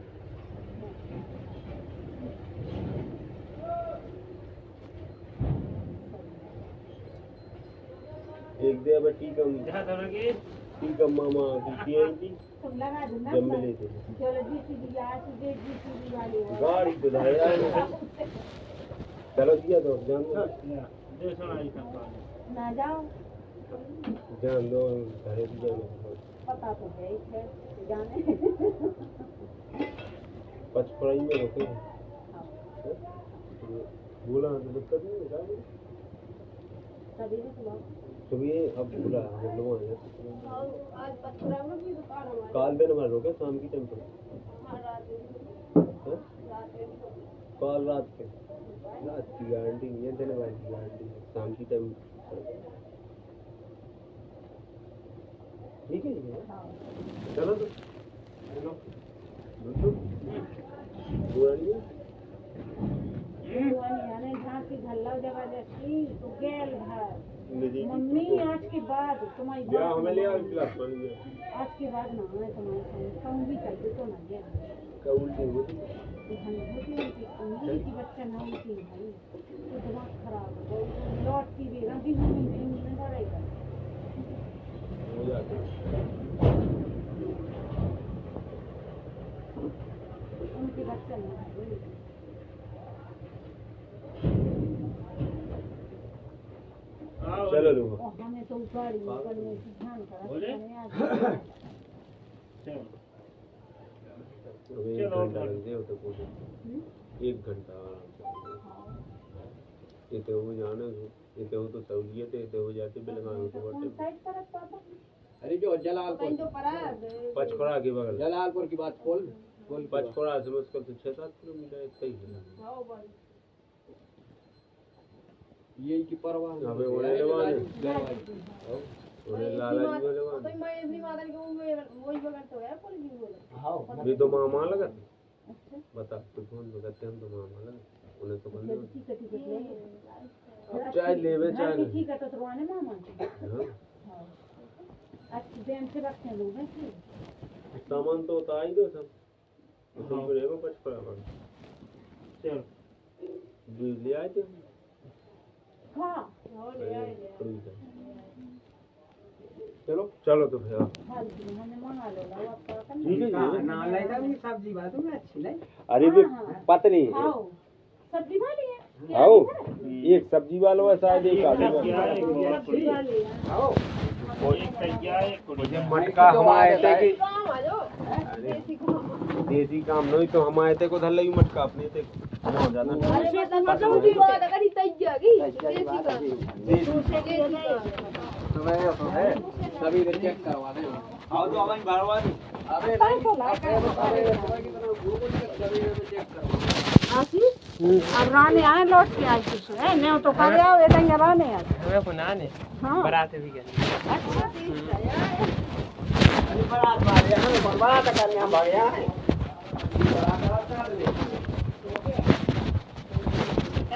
एक दे अब टीकम मामा की आंटी तुम लगा दो ना जब मिले थे चलो जीसीबी आज से जीसीबी वाली गाड़ी तो धाया चलो दिया दो जान दो दे सुनाई का ना जाओ जान दो घरे भी जाने पता तो है इसे जाने पचपड़ाई में होते हैं बोला तो दिक्कत नहीं है तभी तो सुबह अब बोला हम लोग आए आज पत्थरा में भी दुकान हमारी काल दिन भर रोके शाम की टाइम पर कल रात के रात की गारंटी नहीं है दिन भर की गारंटी शाम की टाइम ठीक है चलो तो बुरा नहीं है झांसी घल्ला जबरदस्ती तो गेल घर मम्मी आज के बाद तुम्हारी क्या हमें ले आओ गिलास पानी में आज के बाद ना मैं तुम्हारे संग भी कर दे तो ना गया क्या उल्टी होती की बच्चा ना उल्टी भाई तो दिमाग खराब हो गया लौट की भी रंगी मम्मी में डरेगा हो जाता उनके बच्चा ना चलो लो हमें तो गाड़ी करने की ध्यान करा बोले? एक घंटा लग जाए तो पूछो 1 घंटा ये तो हो जाने ये तो तो सहूलियत है तो हो जाते बेलगाम तो कौन बटे साइड पर पापा अरे जो जलालपुर जो परा पचपड़ा के बगल जलालपुर की बात खोल पचपड़ा से मुश्किल से 6-7 किलोमीटर इतना ही है आओ भाई यही की परवाह अबे वो ले उन्हें लाला जी बोले तो मैं इतनी माता को वही बगल तो है पुलिस भी बोले हाँ ये तो मामा लगा बता तू कौन बताते हम तो मामा लगा उन्हें तो बंद चाय लेवे चाय ठीक है तो रोने मामा हाँ अच्छे दिन से रखने लोग हैं कि सामान तो उतार ही दो सब तुम को लेगा कुछ पड़ा चल बिजली आए थे हाँ चलो चलो तो फिर हमने मंगा लो ठीक है ना लाइका भी सब्जी बात में अच्छी नहीं अरे भी पतली आओ सब्जी वाली है आओ एक सब्जी वाला है शायद एक आदमी सब्जी वाली है आओ मुझे मटका हम आए थे कि काम आ जाओ देसी काम देसी काम नहीं तो हम आए थे को धर लगी मटका अपने थे बहुत ज्यादा अरे मतलब की बात अगर इतना जागी देसी काम सभी चेक करवा दे आओ तो हमारी भरवा दे अबे अब राने आए लौट के आज कुछ है मैं तो कर आओ ये तंग राने आज हमें को नाने हाँ बराते भी गए अच्छा ठीक है बारात वाले हैं बारात करने हम भाग गया है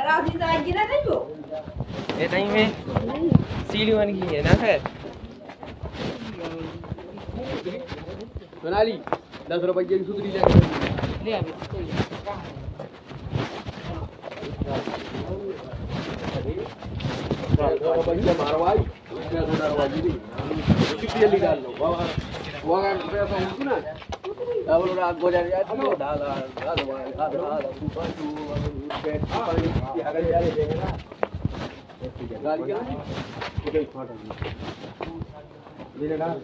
राजी जाएगी ना नहीं वो ये नहीं में सीढ़ी बन गई है ना खैर सोनाली 10 रुपए की सुतरी ले ले अभी बच्चे मारवाई उसने दरवाजी दी कितनी जल्दी डाल लो वो अगर पैसा हो ना अब रात गुजर जाती है डाला ऊपर तू बैठ पानी की अगर जा रहे देंगे ना गाड़ी क्या कोई फाटा नहीं देने डाल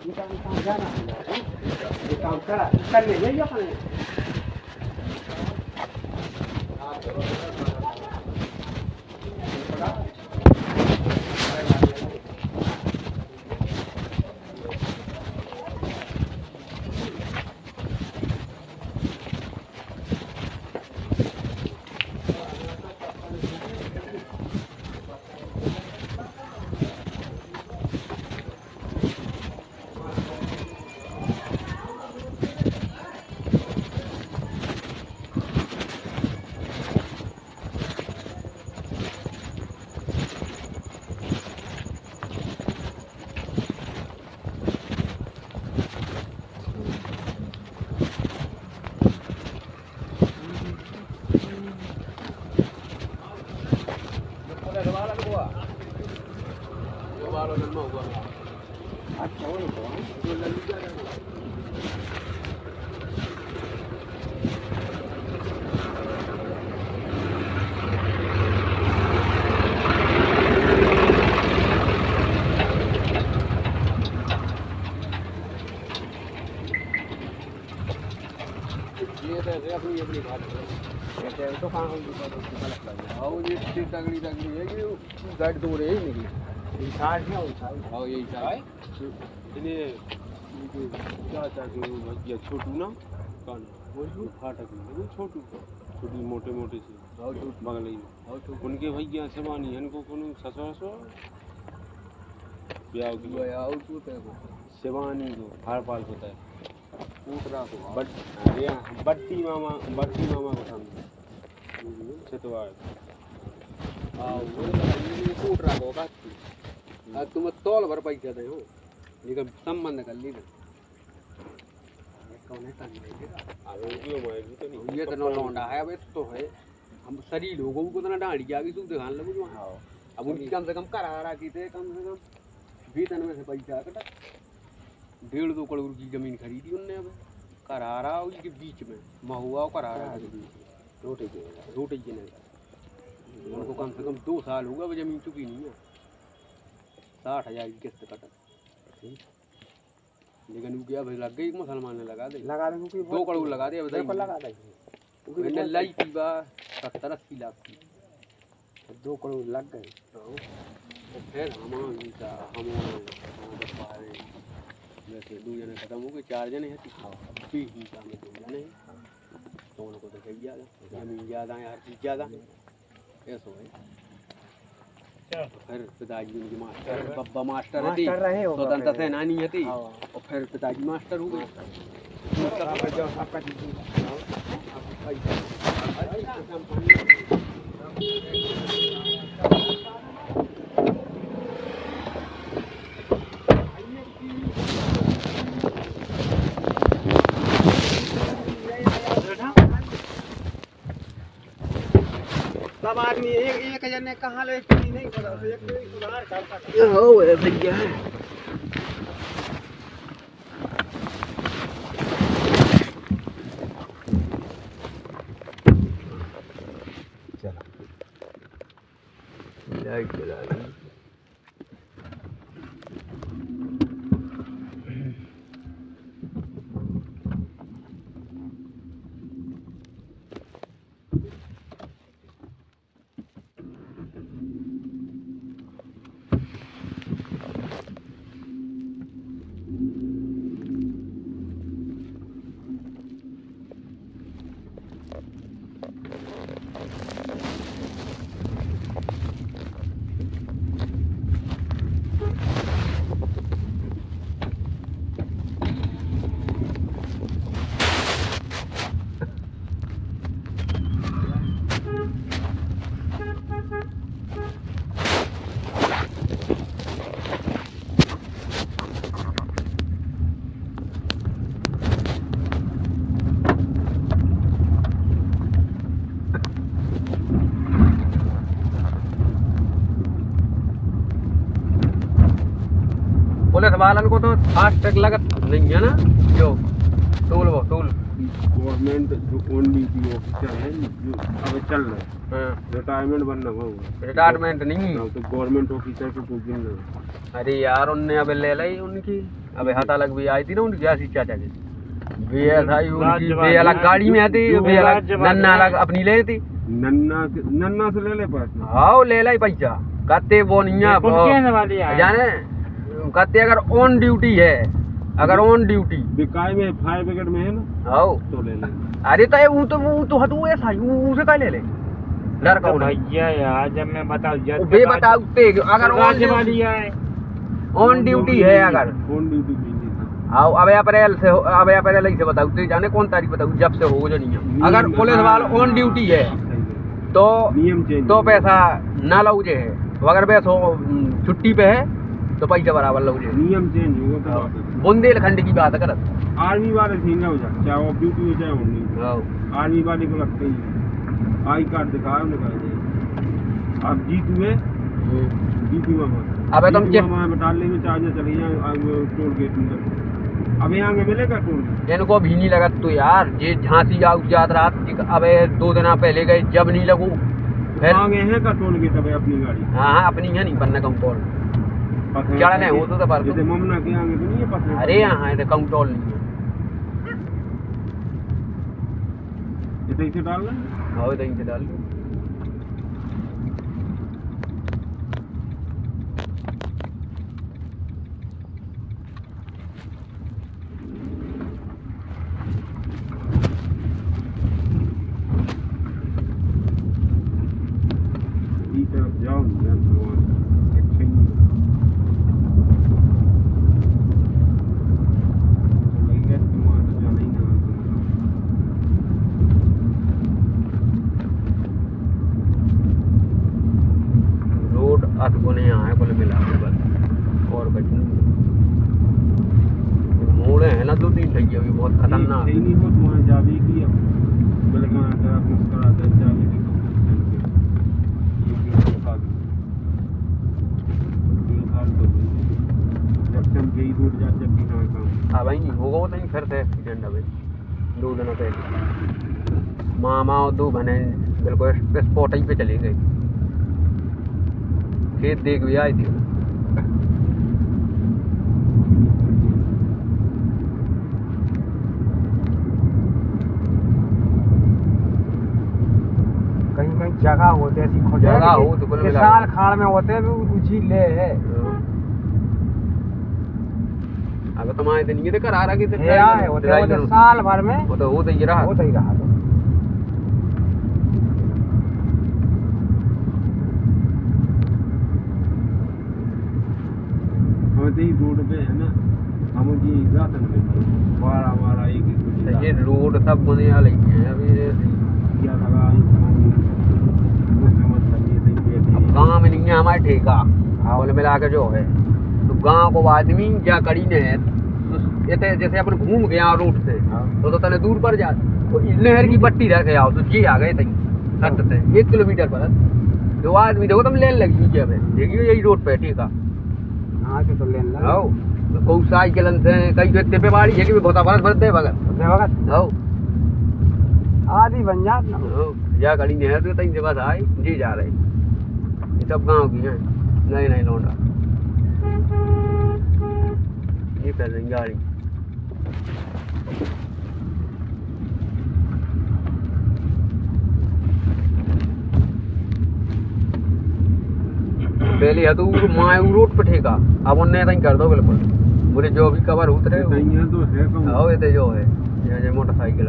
ये काम जाना ये काम करा करने ले जा पाए अपनी बात है तो कहाँ आओ ये तगड़ी तगड़ी है कि गाड़ी तो रही नहीं इंसान है इंसान आओ ये इंसान इन्हें क्या चाहिए भैया छोटू ना कान वो फाटक में वो छोटू छोटी मोटे मोटे से बगल में उनके भैया सवानी इनको कोनो ससुर ब्याह की आओ तो सेवानी को हार पाल होता है पूरा को बट्टी मामा को सामने छतवाड़ आओ वो पूरा को का तुम तौल भर पैसा दे हो लेकिन संबंध कर ली ना कौन है करने ये तो लौंडा है अब तो है हम शरीर लोगों को तो ना डांडी आगे तू दिखाने लगू जो अब उनकी कम से कम करारा की थे कम से कम वेतन में से पैसा कटा 1.5-2 करोड़ की जमीन खरीदी उनने अब करारा उसके बीच में महुआ और करारा के बीच में रोटे के नहीं उनको कम से कम 2 साल होगा वो जमीन चुकी नहीं है 60,000 की किस्त कटा लेकिन वो क्या भाई लग गई मुसलमान ने लगा दे 2 करोड़ लगा दे अब लगा दे मैंने लाई थी बा 70-80 लाख की 2 करोड़ लग गए फिर हम जैसे 2 जने खत्म हो गए 4 जने हैं ठीक ही काम में 2 जने हैं तो उनको तो सही ज़्यादा जमीन ज़्यादा है हर चीज़ ज़्यादा ऐसा है फिर पिताजी उनके मास्टर बब्बा मास्टर मास्टर रहे हो स्वतंत्रता सेनानी थी और फिर पिताजी मास्टर हो गए सब आदमी एक जने कहाँ ले चली नहीं पता एक सुधार करता हो भैया लाइट जला दी पुलिस वालन को तो फास्टैग लगत नहीं है ना जो टोल वो टोल गवर्नमेंट जो ऑन ड्यूटी ऑफिसर है जो अब चल रहा है रिटायरमेंट बनना होगा रिटायरमेंट नहीं तो गवर्नमेंट ऑफिसर को कुछ दिन लगा अरे यार उनने अबे ले ली उनकी अबे हता लग भी आई थी ना उनकी ऐसी चाचा की वे आई उनकी वे अलग गाड़ी में आती वे अलग नन्ना अलग अपनी ले थी नन्ना से ले पास हाँ ले लाई पैसा कहते वो नहीं जाने कहते अगर ऑन ड्यूटी है अगर ऑन ड्यूटी बिकाई में फायर ब्रिगेड में है ना आओ तो ले ले अरे तो वो हटू ऐसा उसे का ले ले लड़का भैया यार जब मैं बताऊं बे बताओ अगर ऑन ड्यूटी है अगर ऑन ड्यूटी नहीं आओ अबे अप्रैल से बताओ तो जाने कौन तारीख बताओ जब से हो जो नहीं है अगर पुलिस वाला ऑन ड्यूटी है तो नियम चेंज तो पैसा ना लगे है अगर वैसे छुट्टी पे है तो पैसा बराबर लगे नियम चेंज होगा तो बुंदेलखंड की बात करत आर्मी वाले थी ना हो जाए चाहे ऑफ ड्यूटी हो चाहे ऑन ड्यूटी आर्मी वाले को लगते ही आई कार्ड दिखाया उन्हें अब जीत हुए जीतू अबे तुम बटाले में चार्जर चले जाए टोल गेट में अब यहाँ मिलेगा टोल गेट इनको भी नहीं लगत तो यार ये झांसी जात रात अबे 2 दिन पहले गए जब नहीं लगू फिर आगे है का टोल गेट अबे अपनी गाड़ी हाँ अपनी है नहीं बनना कम टोल चढ़ने हो तो पर जैसे ममना के आगे तो नहीं है पता अरे यहाँ है तो कम टोल नहीं है इसे डाल रहे हाँ इधर से डाल तरफ जाओ रोड अधगुने यहाँ है कुल मिला के बस और कुछ नहीं मोड़े हैं ना 2-3 सही अभी बहुत खतरनाक नहीं हो तुम्हारा जावी की अब बलगाना का मुस्कुरा दे जावी की हाँ भाई नहीं होगा वो नहीं फिर से एक्सीडेंट अभी 2 दिनों पहले मामा और 2 बहने बिल्कुल स्पॉट ही पे चली गई खेत देख भी आई थी कहीं कहीं जगह होते ऐसी जगह हो तो कुल साल खाड़ में होते ऊंची ले है अगर तुम आए थे नहीं कर आ रहा कि होते साल भर में वो तो होता ही रहा होता ही रहा ही रोड पे है ना, हम उनकी राशन लेते हैं 12 एक ये रोड सब बने वाले हैं अभी। क्या लगा गाँव में नहीं है हमारे ठेका कुल मिला के जो है, तो गाँव को आदमी क्या करी ने है तो जैसे अपन घूम गया रूट से तो तने दूर पर जा तो नहर की पट्टी रह गया तो जी आ गए तई सट से 1 किलोमीटर पर जो आदमी देखो तुम लेन लगी जब देखियो यही रोड पे ठेका हाँ के तो लेन लगा आओ को साइकिल से कई व्यक्ति पे बाड़ी है कि बहुत बरस भरते भगत आओ आदि बन जात ना या गाड़ी नहर तो तई जगह आए जी जा रहे ये सब गाँव की हैं नहीं लौंडा ये कर रही गाड़ी पहले हदूर मायू रोड पे ठेका अब उन्हें तई कर दो बिल्कुल बोले जो भी कवर उतरे तो है आओ ये जो है ये मोटरसाइकिल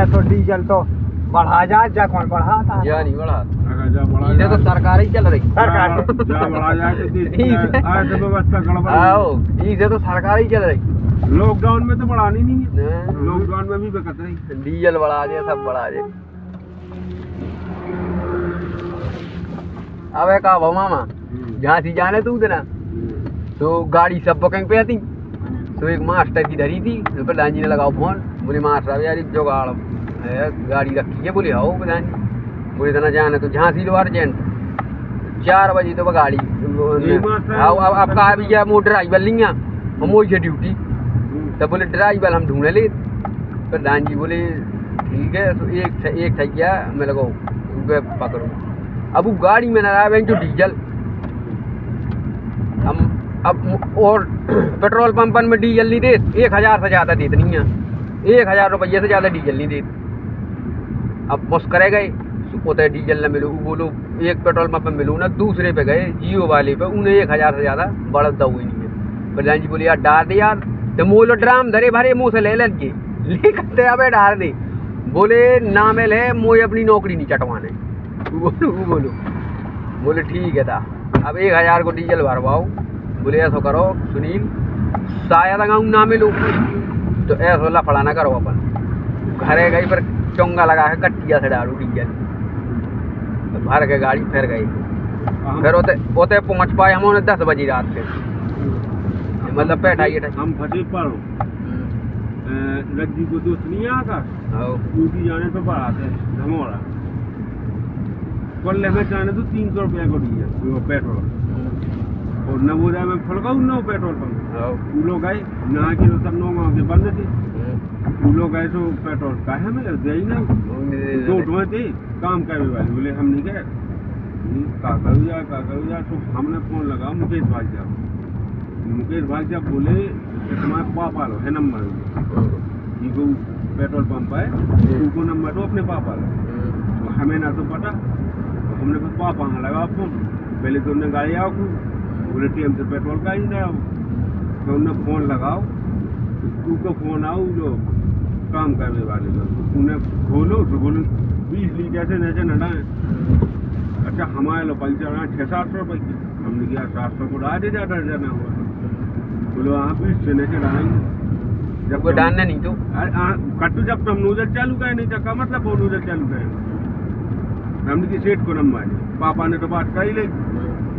तो डीजल तो बढ़ा जा कौन बढ़ा था या नहीं बढ़ा अगर जा बड़ा इधर तो सरकार ही चल रही सरकार जा बड़ा जाए तो आज तो व्यवस्था गड़बड़ आओ इधर तो सरकार ही चल रही लॉकडाउन में तो बढ़ानी नहीं है, लॉकडाउन में भी बेकत रही डीजल बढ़ा दे सब बढ़ा दे अब का भो मामा झांसी जाने तू ना तो गाड़ी सब बुकिंग पे आती तो एक मास्टर की धरी थी तो प्रधान जी ने लगाओ फोन बोले मास्टर यार जुगाड़ है गाड़ी रखी है बोले आओ प्रधान जी बोले इतना जाने तो झांसी लो अर्जेंट 4 बजे तो गाड़ी अब कहा भी क्या वो ड्राइवर लिया हम वही से ड्यूटी तो बोले ड्राइवर हम ढूंढे ले प्रधान जी बोले ठीक है तो एक था क्या मैं लगाओ पकड़ो अब वो गाड़ी में ना रहा जो डीजल हम अब और पेट्रोल पंपन में डीजल नहीं देते 1000 से ज़्यादा देते नहीं है 1000 रुपये से ज़्यादा डीजल नहीं देते अब मुस्करे गए उतरे डीजल न मिलो बोलो एक पेट्रोल पंप में मिलूँ ना दूसरे पे गए जियो वाले पे उन्हें 1000 से ज़्यादा बढ़ता हुई नहीं है प्रधान जी बोले यार डाल दे यार तो मोलो ड्राम धरे भरे मुँह से ले लगे लेकर अब डाल दे बोले नामिल है मोए अपनी नौकरी नहीं चटवाने बोलो बोले ठीक है था अब 1000 को डीजल भरवाओ बोले ऐसा करो सुनील शायद अगर ना मिलूँ तो ऐसा लफड़ा ना करो अपन घरे गई पर चोंगा लगा के कट्टिया से डालू डीजल तो भर के गाड़ी फिर गई फिर ओते पहुँच पाए हम 10 बजे रात के मतलब बैठाइए हम फटे पर लग्गी को दोस्त नहीं आता ड्यूटी जाने तो बढ़ाते धमोड़ा कोल्ले में जाने तो 300 रुपया को डीजल पेट्रोल और नवोदय में फलकाऊ न पेट्रोल पंप लोग गए नहा के तो सब लोग के बंद थे लोग गए तो पेट्रोल काहे में दे ही नहीं 2 ढोए थे काम करने वाले बोले हम नहीं गए का करूँ जा तो हमने फोन लगाओ मुकेश भाई साहब बोले तुम्हारे पापा लो है नंबर को पेट्रोल पंप है उनको नंबर दो अपने पापा लो तो हमें ना तो पता तो हमने कुछ पापा लगाओ फोन पहले तो उन्हें गाड़ी आओ बोले टीएम से पेट्रोल का ही ना तो उन्हें फ़ोन लगाओ तो को फ़ोन आओ जो काम करने वाले लोग उन्हें बोलो तो बोलो 20 लीटर से नजर नटाएं अच्छा हमारे लो पैसा रहा 600-700 रुपये की हमने किया 700 को डाल दे जाता जाना हुआ बोलो आप 20 से नजर आएंगे जब कोई डालना नहीं तो कट्टू जब हम नूजर चालू करें नहीं तो का मतलब वो नूजर चालू करें हमने की सेठ को नंबर पापा ने तो बात कर ही लेगी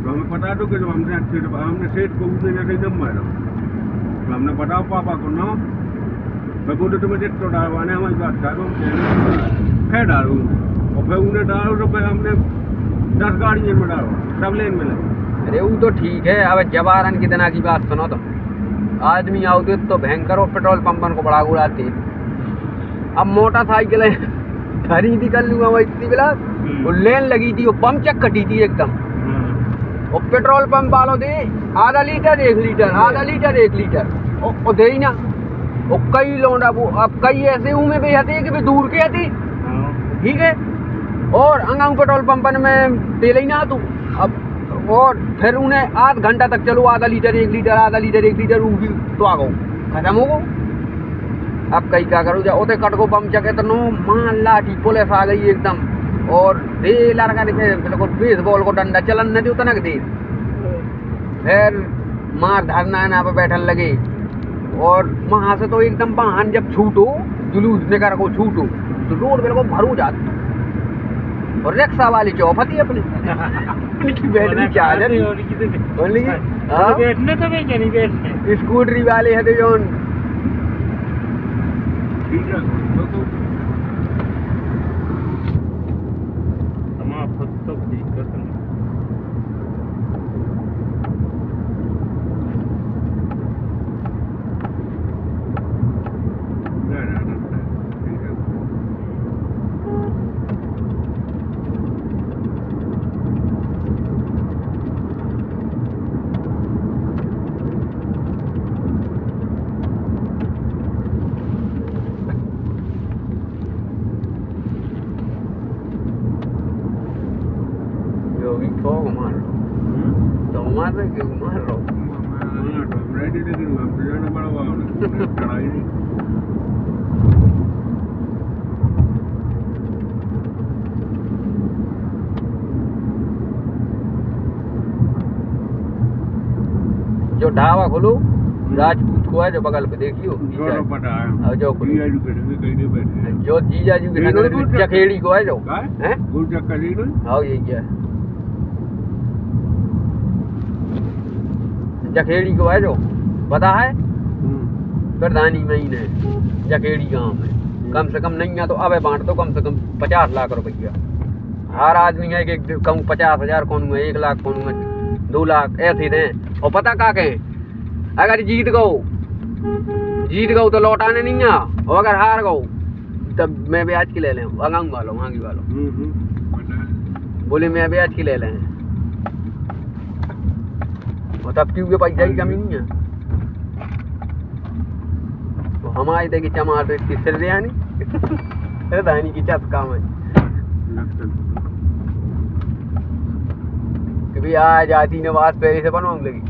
तो हमें बता दो कि जो हमने सेठ को उसने जैसे नंबर तो हमने बताओ पापा को ना मैं बोले तुम्हें सेठ तो डालवाने हमारी बात करो खैर डालू और फिर उन्हें डालो तो फिर हमने 10 गाड़ी में डालो सब लेन में लगे अरे वो तो ठीक है अब जवारन की तना की बात सुनो तो आदमी आओ तो भयंकर और पेट्रोल पंपन को बड़ा उड़ाते अब मोटरसाइकिल धरी थी कर लूँगा वही इतनी बिला वो लेन लगी थी वो पंप चेक कटी थी एकदम और पेट्रोल पंप वालों दे आधा लीटर 1 लीटर आधा लीटर 1 लीटर और दे ही ना और कई लौंडा वो अब कई ऐसे हूँ में बेहते कि वे दूर के आती, ठीक है, और अंगाऊ पेट्रोल पंपन में तेल ही ना तू अब, और फिर उन्हें आध घंटा तक चलो, आधा लीटर 1 लीटर, आधा लीटर 1 लीटर वो भी तो आ गो खत्म हो गो। अब कई क्या करो जाओ कट को बम चके तो नो मान लाठी पुलिस आ गई एकदम, और लड़का देखे बिल्कुल बेसबॉल को डंडा चलन नहीं उतना के देर, फिर मार धरना ना पे बैठन लगे, और वहाँ से तो एकदम वाहन जब छूटो जुलूस निकर को छूटो तो रोड बिल्कुल भरू जाती, और रिक्शा वाली चौपती अपनी बैठनी चाहती बैठने तो नहीं बैठने, स्कूटरी वाले है तो जो ठीक है तो हम आप तो ठीक कर सकते जो ढाबा खोलो राजपूत को है जो बगल पे देखियो, जो जो जीजा जी के संग चखेड़ी को है जो हैं हाँ यही क्या जखेड़ी को है जो पता है, प्रधानी में ही है जखेड़ी गांव में, कम से कम नहीं है तो अब बांट दो कम से कम 50 लाख रुपया, हर आदमी है कि कहूँ 50,000 कौन है, 1 लाख कौन है, 2 लाख ऐसे दें। और पता का कहें अगर जीत गो तो लौटाने नहीं आ, और अगर हार गो तब मैं ब्याज की ले लें, आगाऊ वालों आगे वालों बोले मैं ब्याज की ले लें, और तब क्यों के पैसा की कमी नहीं है। तो हम आए थे कि चमार तो इसकी सिर नहीं धानी की छत काम है कि भी आज आती नवाज पहले से बनवाऊँ लगी।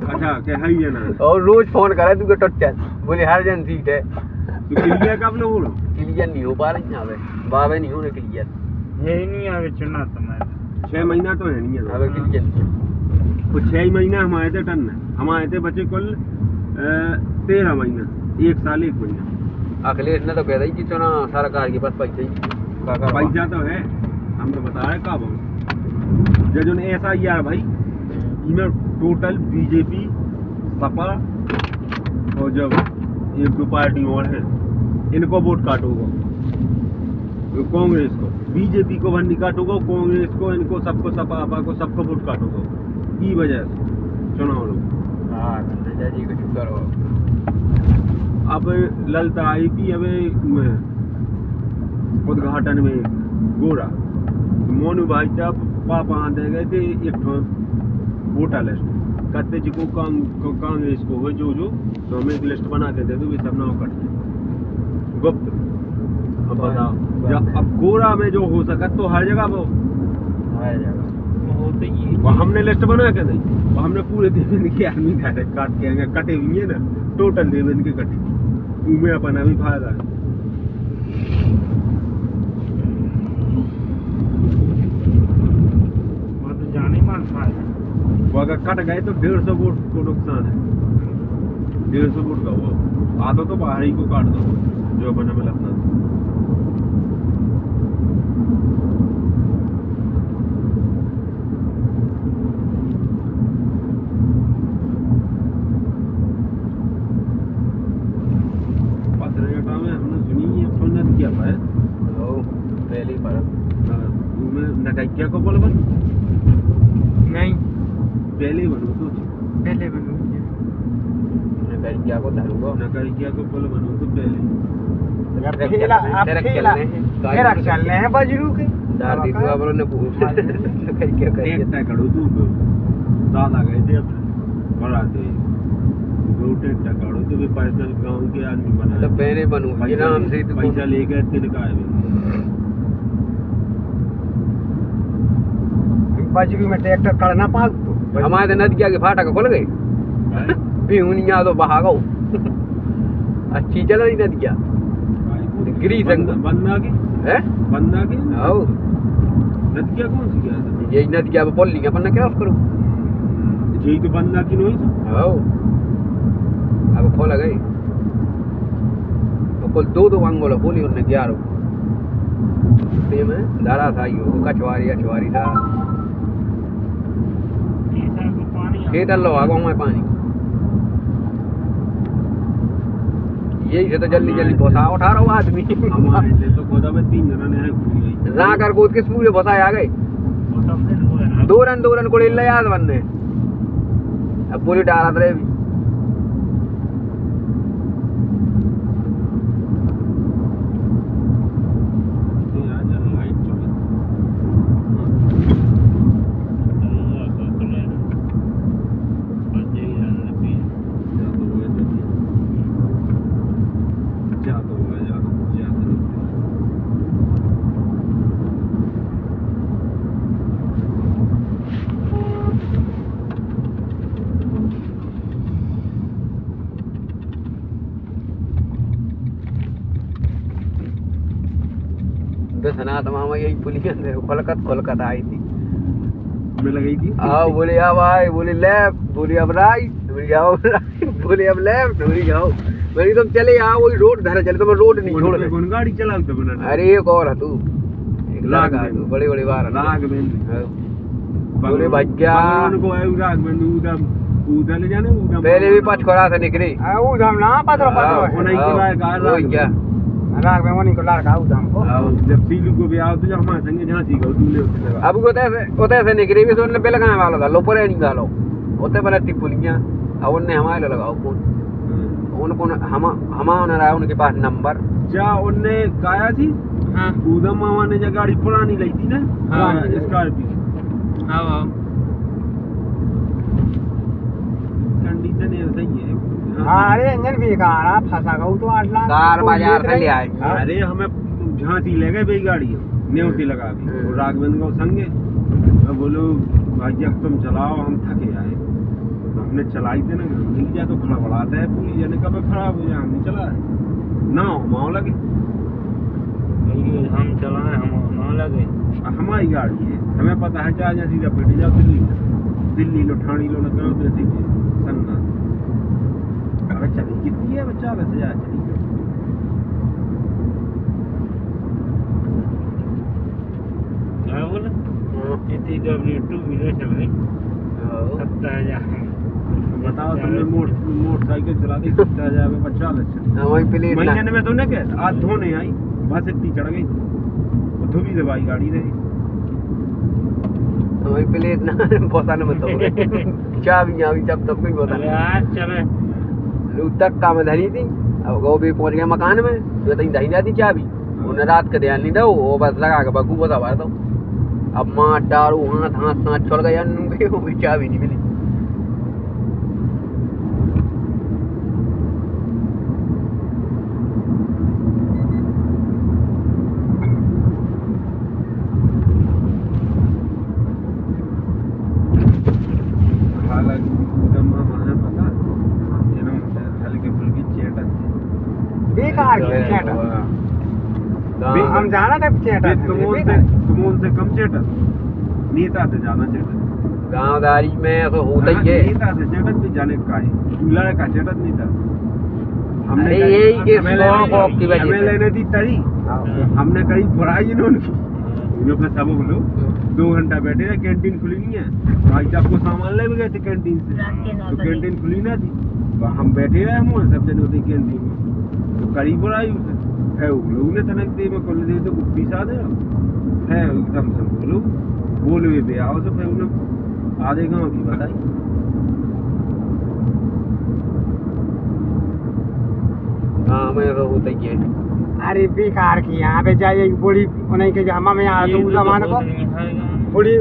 अच्छा क्या है ये ना, और रोज फोन करे तू के टच बोले हर जन सीट है, तो क्लियर कब लोग बोलो क्लियर नहीं हो पा रही यहाँ पे, बाबे नहीं होने क्लियर, यही नहीं आगे चुना तुम्हारे 6 महीना तो है नहीं है अबे क्लियर तो 6 महीना हम आए थे टन, हम आए थे बच्चे कुल 13 महीना, 1 साल 1 महीना। अखिलेश ने तो कह दी कि चुना सरकार के पास पैसा पैसा तो है, हम तो बता रहे कब जो ऐसा ही यार भाई इनमें टोटल बीजेपी सपा और जब 1-2 पार्टी और है इनको वोट काटोगा, कांग्रेस को बीजेपी को भंडी काटोगा, कांग्रेस को इनको सबको सपा आपा को सबको वोट काटोगा, की वजह से चुनाव लोग अब ललता आई थी अब उद्घाटन में गोरा मोनू भाई साहब पापा दे गए थे एक वोटर लिस्ट करते जी को कांग्रेस को हो जो तो हमें एक लिस्ट बना के दे दो, सब नाव कट गुप्त। अब बताओ अब गोरा में जो हो सका तो हर जगह वो हमने लिस्ट बना के दी, हमने पूरे देवेंद्र के आदमी काट के कटे हुए हैं ना, टोटल देवेंद्र के कटे उनमें अपना भी फायदा है। वो अगर कट गए तो 150 वोट को नुकसान है, 150 वोट का वो आधा तो बाहर ही को काट दो जो अपना में लगता है। पत्रकारिता में हमने सुनी है सुन्नत क्या है पहली बार नटैकिया को बोल बन नहीं पहले बनू तो पहले बनू नटैकिया को धरूंगा, नटैकिया को बोल बनू तो पहले मेरा चलने हैं बजरू के दार दी तू अब ने पूछ क्या देखता करो तू दादा गए थे अपने बड़ा थे रोटेट टकाड़ो तो भी पर्सनल गांव के आदमी बना तो पहले बनू ये नाम से तो पैसा लेके तिनका है बजरी में ट्रैक्टर करना पाग तो हमारे नदिया के फाटक खुल गए बिहुनिया तो बहा गो अच्छी चल रही नदिया गिरी संग बन्ना की है बन्ना की आओ नदिया कौन सी क्या है यही नदिया पे बोल लिया अपन क्या करूं यही तो बन्ना की नहीं आओ अब खोला गई तो कुल दो अंगोला बोली उनने 11 ते में दारा था यो कछवारी था खेत लो आगो में पानी यही से तो जल्दी भसा उठा रहा हूँ आदमी हमारे से तो गोदा में 3 रन है ना कर गोद किस पूरे भसा आ गए 2 रन को ले याद बनने अब पूरी डाला रहे भी सनात मामा यही पुलिस कोलकाता आई थी में लगाई थी आओ बोले अब आए बोले लेफ्ट बोले अब राइट बोले जाओ बोले अब लेफ्ट बोले जाओ मेरी तुम चले आओ वही रोड धरे चले तो मैं रोड नहीं छोड़ रहे कौन गाड़ी चलाओ तो बना अरे एक और है तू एक लाख बड़ी बार लाग में बोले भैया को आए राग में उधर ले जाने उधर पहले भी पचखोरा से निकले उधम ना पत्रो नहीं को वही क्या राग में वनी को लड़का उधम को जब सीलू को भी आओ तो जब हमारे संगे झांसी को दूले होते अब होते से निकले भी सोने पे लगाने वाला था लोपरे नहीं गालो होते बना तिपुलियां अब उनने हमारे लगाओ फोन उनको हम रहा उनके पास नंबर जा उनने गाया थी हां उधम मामा ने जो गाड़ी पुरानी ली थी ना स्कॉर्पियो हां कंडीशन है सही है अरे इंजन भी कार फंसा गऊ तो 8 लाख कार बाजार से ले आए अरे हमें झांसी ले गए भाई गाड़ी न्योती लगा दी और राघवेंद्र को संगे मैं बोलो भाई जब तुम चलाओ हम थके आए तो हमने चलाई थी ना मिल गया तो खड़बड़ाता है पूरी जाने कब खराब हो जाए हमने चला ना हो लगे हम चलाए हम ना लगे हमारी गाड़ी है हमें पता है चाहे सीधा बैठ जाओ दिल्ली लो ठाणी लो ना करो तो सीधे सन्ना अरे चली कितनी है बच्चा 40,000 चली इतनी W2 व्हीलर चल रही 70,000 बताओ तुमने मोटरसाइकिल चला दी 70,000 में 50,000 वही प्लेट महीने में तो नहीं कह आज धोने आई बस इतनी चढ़ गई वो धोबी दवाई गाड़ी रही वही प्लेट ना पता नहीं बताओ चाबी जब तब कोई पता नहीं यार चले लूट तक काम धरी थी अब वो भी पहुंच गया मकान में जो तक धरी जाती चाबी उन्हें रात का ध्यान नहीं दो वो बस लगा के बगू बता मार दो अब माँ डारू हाथ छोड़ गया वो भी चाबी नहीं मिली बेकार की चेटा हम जाना था चेटा तुम उनसे कम चेटा नेता से जाना चेटा गाँवदारी में तो होता ही है नेता से चेटत भी जाने का है लड़का चेटत नहीं था हमने यही के शौक की वजह हमें से लेने दी तरी हमने कहीं बुराई इन्होंने की सब लोग 2 घंटा बैठे रहे कैंटीन खुली नहीं है भाई साहब को सामान ले गए थे कैंटीन से तो कैंटीन खुली ना थी हम बैठे रहे हम सब जने होते कैंटीन में तो करीब बुराई उसे है लोग ने तनक दे में कोल दे तो गुप्पी सा दे है एकदम से बोलो दे आओ तो फिर उन्हें आधे गाँव की बताई हाँ मैं तो होता ही है अरे बेकार की यहाँ पे जाइए बड़ी उन्हीं के जमा में आ तो उस जमाने को बड़ी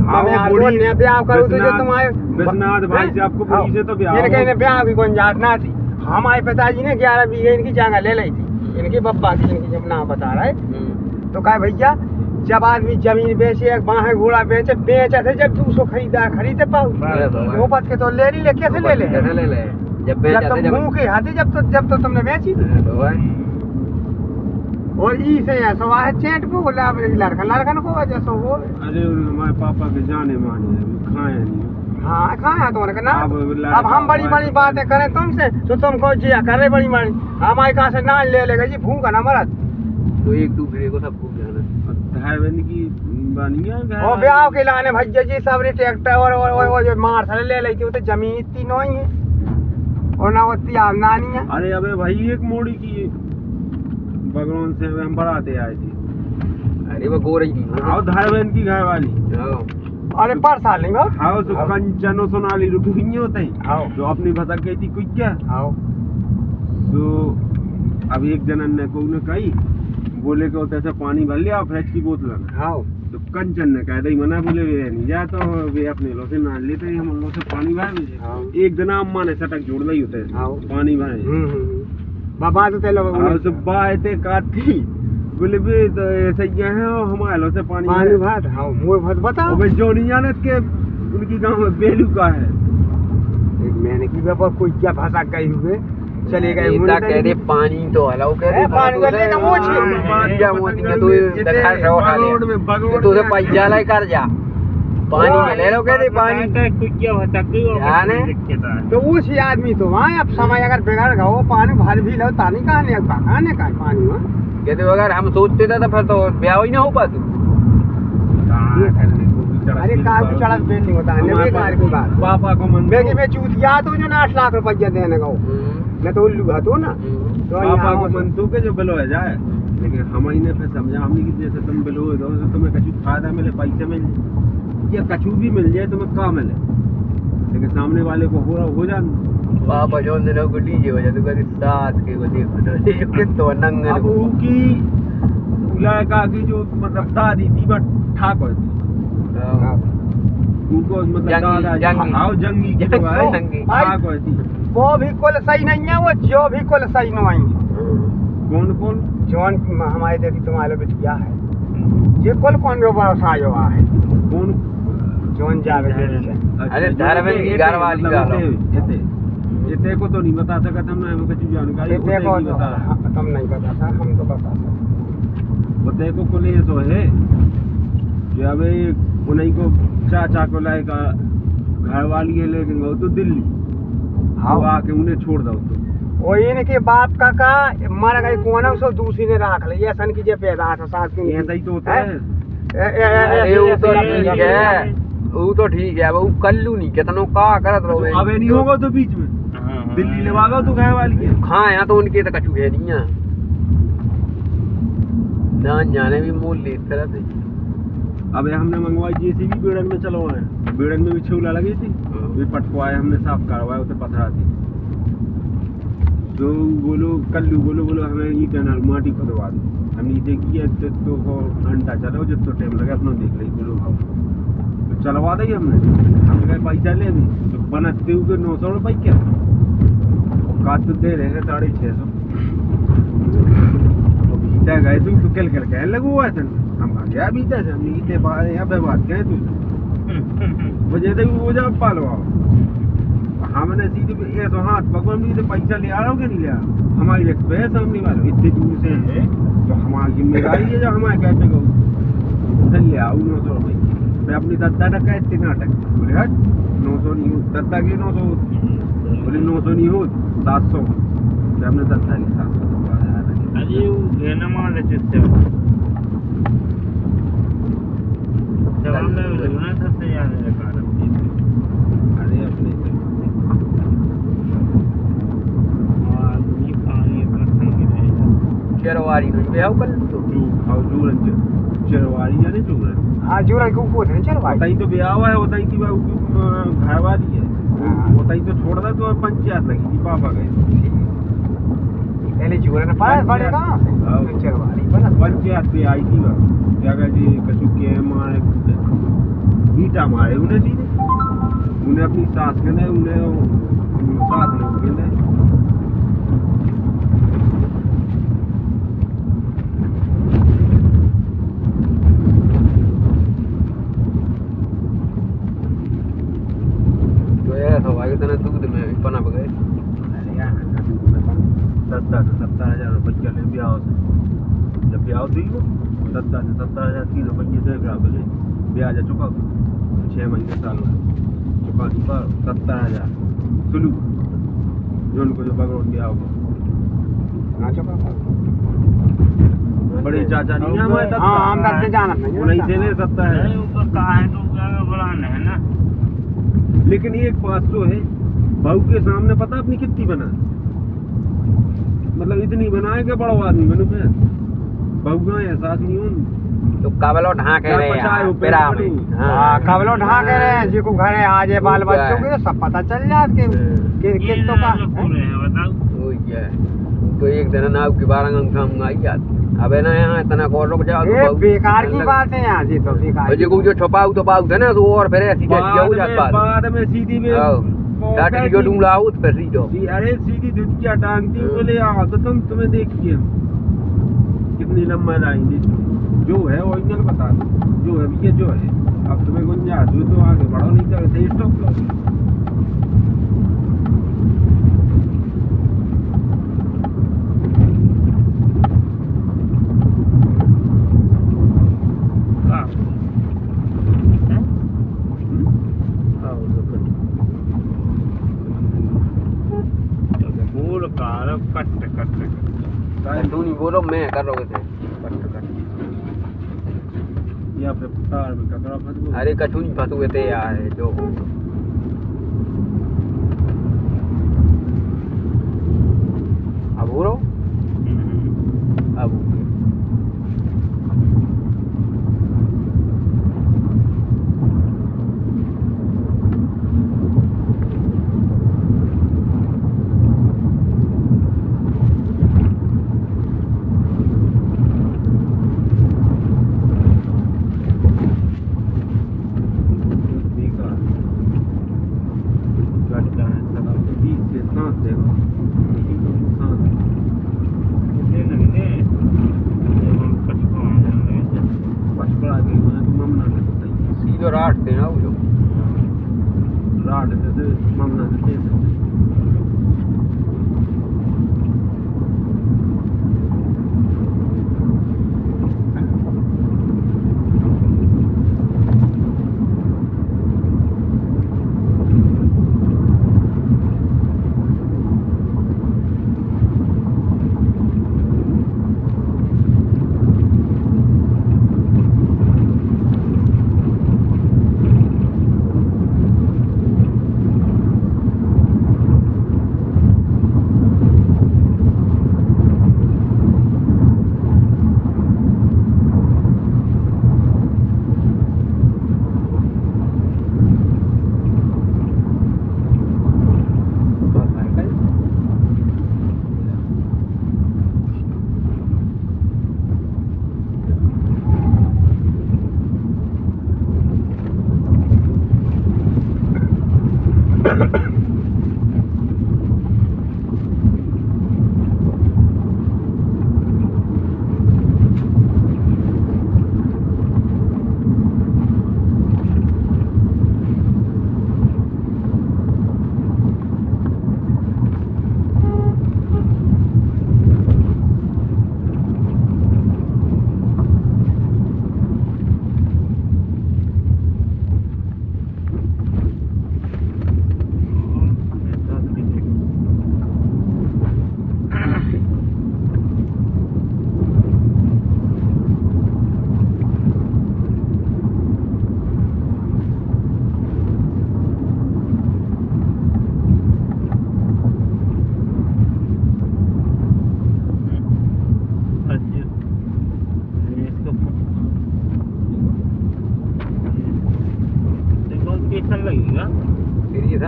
मैं यार बुढ़ी- ने ब्याह करूँ तो जो तुम आए विश्वनाथ भाई से आपको बुढ़ी से तो ब्याह इनके हो। ने ब्याह की गुंजाइश ना थी। हमारे पिताजी ने 11 बीघे इनकी जगह ले ली थी, इनकी बब्बा की, इनकी जब नाम बता रहा है। तो कहा भैया जब आदमी जमीन बेचे, एक बाह घोड़ा बेचे थे, जब 200 खरीदार खरीदे पाऊ वो बात के तो ले ली, कैसे ले ले जब तो मुँह के हाथी जब तो तुमने बेची। और ई से ऐसा है चेट को बोला लड़का को वजह से वो अरे हमारे पापा के जाने माने हैं, खाए नहीं। हाँ खाया तुम्हारे ना। अब अब हम बड़ी बड़ी बातें करें तुमसे तो तुमको जिया कर रहे बड़ी बड़ी, हमारे कहा से ना ले लेगा जी भूखा ना मरत। तो एक दूसरे को सब खूब जाना धावन की बनिया और ब्याह के लाने भैया जी सब ट्रैक्टर और जो मार ले ली थी वो तो जमीन इतनी नहीं है और ना होती आमदनी है। अरे अबे भाई एक मोड़ी की बगलों से हम बराते आए थे। अरे वो गोरई थी आओ धावन की घर वाली अरे पर साल नहीं भाव हाँ तो कंचन सोनाली रुकी हुई होते हाँ। हैं जो अपनी भसक गई थी कुछ क्या आओ तो अब एक जनन ने को ने कही बोले कि होता ऐसा पानी भर लिया फ्रिज की बोतल में। आओ तो कंचन ने कह दी मना बोले वे नहीं जा तो वे अपने लो से ना लेते ही हम लोग से पानी भर हाँ। एक दिन अम्मा ने सटक जोड़ ली होते हाँ। पानी भरे बाबा तो तेलो और सब बातें काटी बोले भी तो ऐसा ही है और हमारे लो से पानी पानी भात हाँ मुँह भात बताओ अबे जो नहीं जानत के उनकी गांव में बेलू का है मैंने की बाबा कोई क्या भाषा कही हुए चले गए इतना कह दे पानी तो हलाओ कह दे पानी का लेना वो छी जा मोती के तू दिखा रहा बगोड़ में है तू से पैसा लाई कर जा पानी में ले लो कह दे पानी जाने तो उसी आदमी तो वहाँ अब समय अगर बिगड़ गया वो पानी भर भी लो तानी कहाने का पानी वहाँ कहते अगर हम सोचते थे तो फिर तो ब्याह ही ना हो पाते अरे कार की चढ़ा बेल नहीं होता है कार की बात पापा को मन बेगी में चूतिया तो जो 8 लाख रुपया देने का मैं तो उल्लू तो ना तो पापा को मन तो के जो बिलो है जाए लेकिन हम ही ने फिर समझा हमने कि जैसे तुम बिलो दो तो तुम्हें कछु फायदा मिले पैसे मिल जाए या कछु भी मिल जाए तुम्हें का मिले लेकिन सामने वाले को हो जान पापा जो दिन को डीजे हो जाते कभी साथ के को देख के तो नंग अब उनकी लड़का की जो मतलब दादी थी बट ठाकुर थी उनको मतलब दादा हाँ जंगी की जो है ठाकुर थी वो भी कुल सही नहीं है वो जो भी कुल सही नहीं है कौन कौन जौन हमारे देखी तुम्हारे बिटिया है ये कुल कौन जो बरसा जो है कौन जौन जावे अरे धर्मेंद्र की घर वाली डालो ये को तो नहीं बता सका तुमने हमें कुछ जानकारी देखो तुम नहीं बता सकता हम तो बता सकते बते को ले तो है कि अबे उन्हीं को चाचा को लाएगा घर वाली है लेकिन वो तो दिल्ली हाँ आके उन्हें छोड़ दो तो वो इनके बाप का मर गई कौन है दूसरी ने रख ली ऐसा की जे पैदा था साथ की ऐसा ही तो होता है अरे वो तो ठीक है वो तो ठीक है वो कल्लू नहीं कितनों का करत रहो अबे नहीं होगा तो बीच में दिल्ली लेवागा तो घर वाली है हाँ यहाँ तो उनके तो कछु है नहीं है ना जाने भी मूल ले इस तरह से अबे हमने मंगवाई जेसीबी बेड़न में चलवाए बेड़न में भी छूला लगी थी भी पटकवाए हमने साफ करवाया उसे पथरा थी तो बोलो कल्लू बोलो हमें ये कहना माटी खुदवा दो हमने देखी है तो को घंटा चलो जब तो टाइम लगे अपना देख ली बोलो भाव तो चलवा दी हमने कहा पैसा ले भी तो बनाते हुए 900 रुपये क्या काट तो दे रहे हैं 650 तो बीता गए तो कल कहने लगो हुआ था हम गया बीता से हम इतने यहाँ पे बात कहें तू वजह से वो जब पालो हमने सीधे ये तो हाथ पकड़ नहीं तो पैसा ले आ रहा हो कि नहीं ले आ रहा हमारी एक्सप्रेस सामने वाले इतने दूर से है तो हमारी जिम्मेदारी है जो हमारे कैसे को ले आओ 900 रुपये मैं अपनी दत्ता टका इतने नाटक बोले हट 900 नहीं हो दत्ता के 900 बोले 900 नहीं हो 700 फिर हमने दत्ता की 700 अरे वो घेना मान लेते थे जब हमने लगना था से याद है अरे अपने चरवारी में ब्याह कर तो खाओ जूरन चरवारी या नहीं जूरन हाँ जूरन को ऊपर है चल भाई होता ही तो ब्याह हुआ है होता ही की घर वाली है होता ही तो छोड़ दा तो पंचायत लगी थी पापा गए पहले चूरे ने पाया बड़े कहाँ से हाँ। चरवाड़ी बना पंचायत पे आई थी वह क्या कहते कछु के मारे ईटा मारे उन्हें सीधे उन्हें अपनी सास के ने उन्हें सास ने उनके ने तो यार हवा के तना दूध में पना बगैर 10,000 रुपये ले ब्याह से जब ब्याह थी वो 10,000 3 रुपये दे बराबर ब्याज चुका 6 महीने साल चुका दी पर 70,000 सुलू जो उनको जो बगरोट दिया होगा ना चुका बड़े चाचा नहीं है हमारे हाँ हम करते जाना नहीं वो नहीं देने 70,000 ऊपर कहाँ है तो बढ़ाना है ना। लेकिन एक 500 है बहू के सामने पता अपनी कितनी बना मतलब इतनी बनाए कि बड़ा आदमी बनो पे बहू का एहसास नहीं हो तो काबलो ढाके रहे यार पेरा में हाँ कबलो ढा के रहे जी को घर है आज ये बाल बच्चों के सब पता चल जात के कितों का ओ ये तो एक दिन नाव की 12 अंक हम आई जाती अब है ना यहाँ इतना को रुक जाओ ये बेकार की बात है यहाँ जी तो बेकार जो जो छुपाऊ तो पाऊ थे ना तो और फिर ऐसी जाओ जात बात बाद में सीधी में डाटी जो डूंगला हो फिर सीधो अरे सीधी धुतिया टांगती बोले आओ तो तुम्हें देखिए कितनी लंबा लाएंगे जो है ओरिजिनल बता दो जो है ये जो है अब तुम्हें गुंजाइश हो तो आगे बढ़ो नहीं तो स्टॉप करो तू नहीं बोलो मैं कर रहे थे या पे तार में कचरा फंस गया अरे कछु नहीं फंस हुए थे यार जो अब हो रहा अब सीधो राट थे ना वो जो राड जैसे मामला देते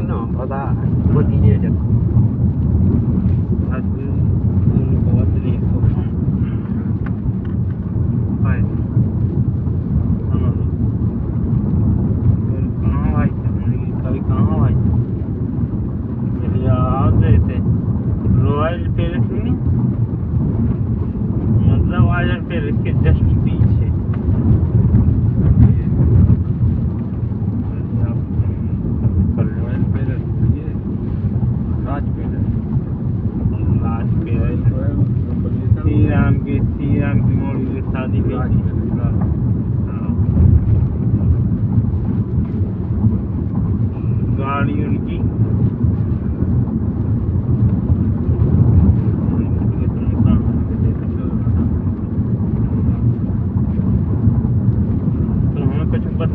sana pata mati je.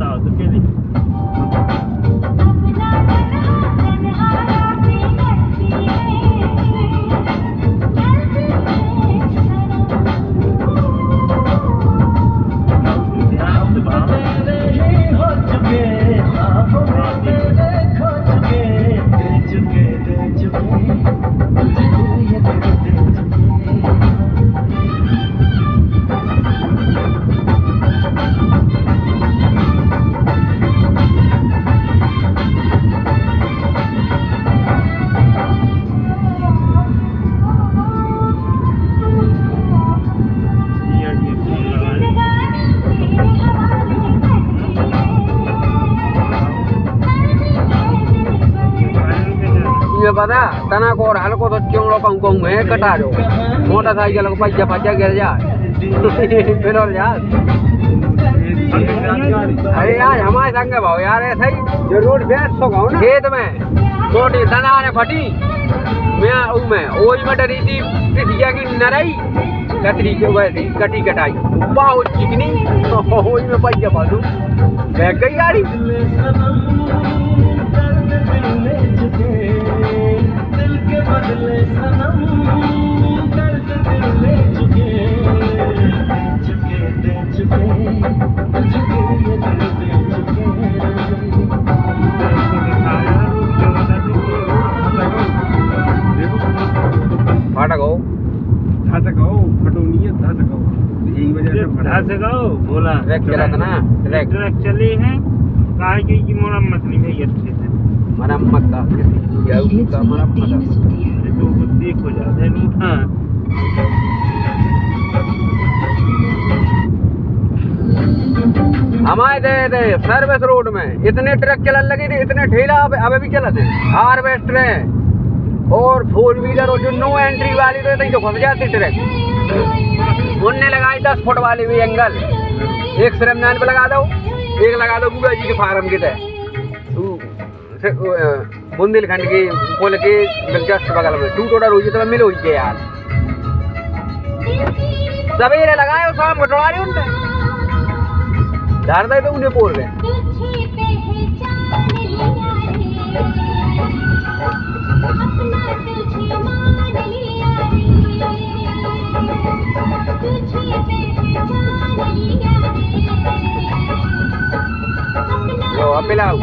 बताओ तो क्या ये पता तना को और हल्को तो चोंगड़ो कहूँ मैं कटा जो मोटरसाइकिल को पैसा पैसा गिर जाए फिर और यार अरे यार हमारे संग भाव यार ऐसा ही रोड बेस तो गाँव ना खेत में छोटी तना ने फटी मैं वही में डरी थी पिटिया की नरई कतरी के वैसी कटी कटाई पाओ चिकनी वही में पैसा पालू मैं गई गाड़ी फाटक हो यही वजह से बोला ट्रैक चला था ना ट्रैक चले हैं कहा कि मरम्मत नहीं भाई अच्छे से मरम्मत का मरम्मत तो कुछ देख हो जाता है नहीं हाँ हमारे दे सर्विस रोड में इतने ट्रक चलन लगे थे इतने ठेला अबे भी चला थे हार्वेस्टर है और 4 व्हीलर और जो नो एंट्री वाली तो तो घुस जाती ट्रक उनने लगाई 10 फुट वाली भी एंगल एक श्रमदान पे लगा दो एक लगा दो बुआ जी के फार्म के तय बुंदेलखंड की पुल के जस्ट बगल में टूटोड़ा रोजी तो मिल हुई यार सवेरे लगाए और शाम को टोड़ा उनने डाल दे तो उन्हें पोर गए लो अब मिलाओ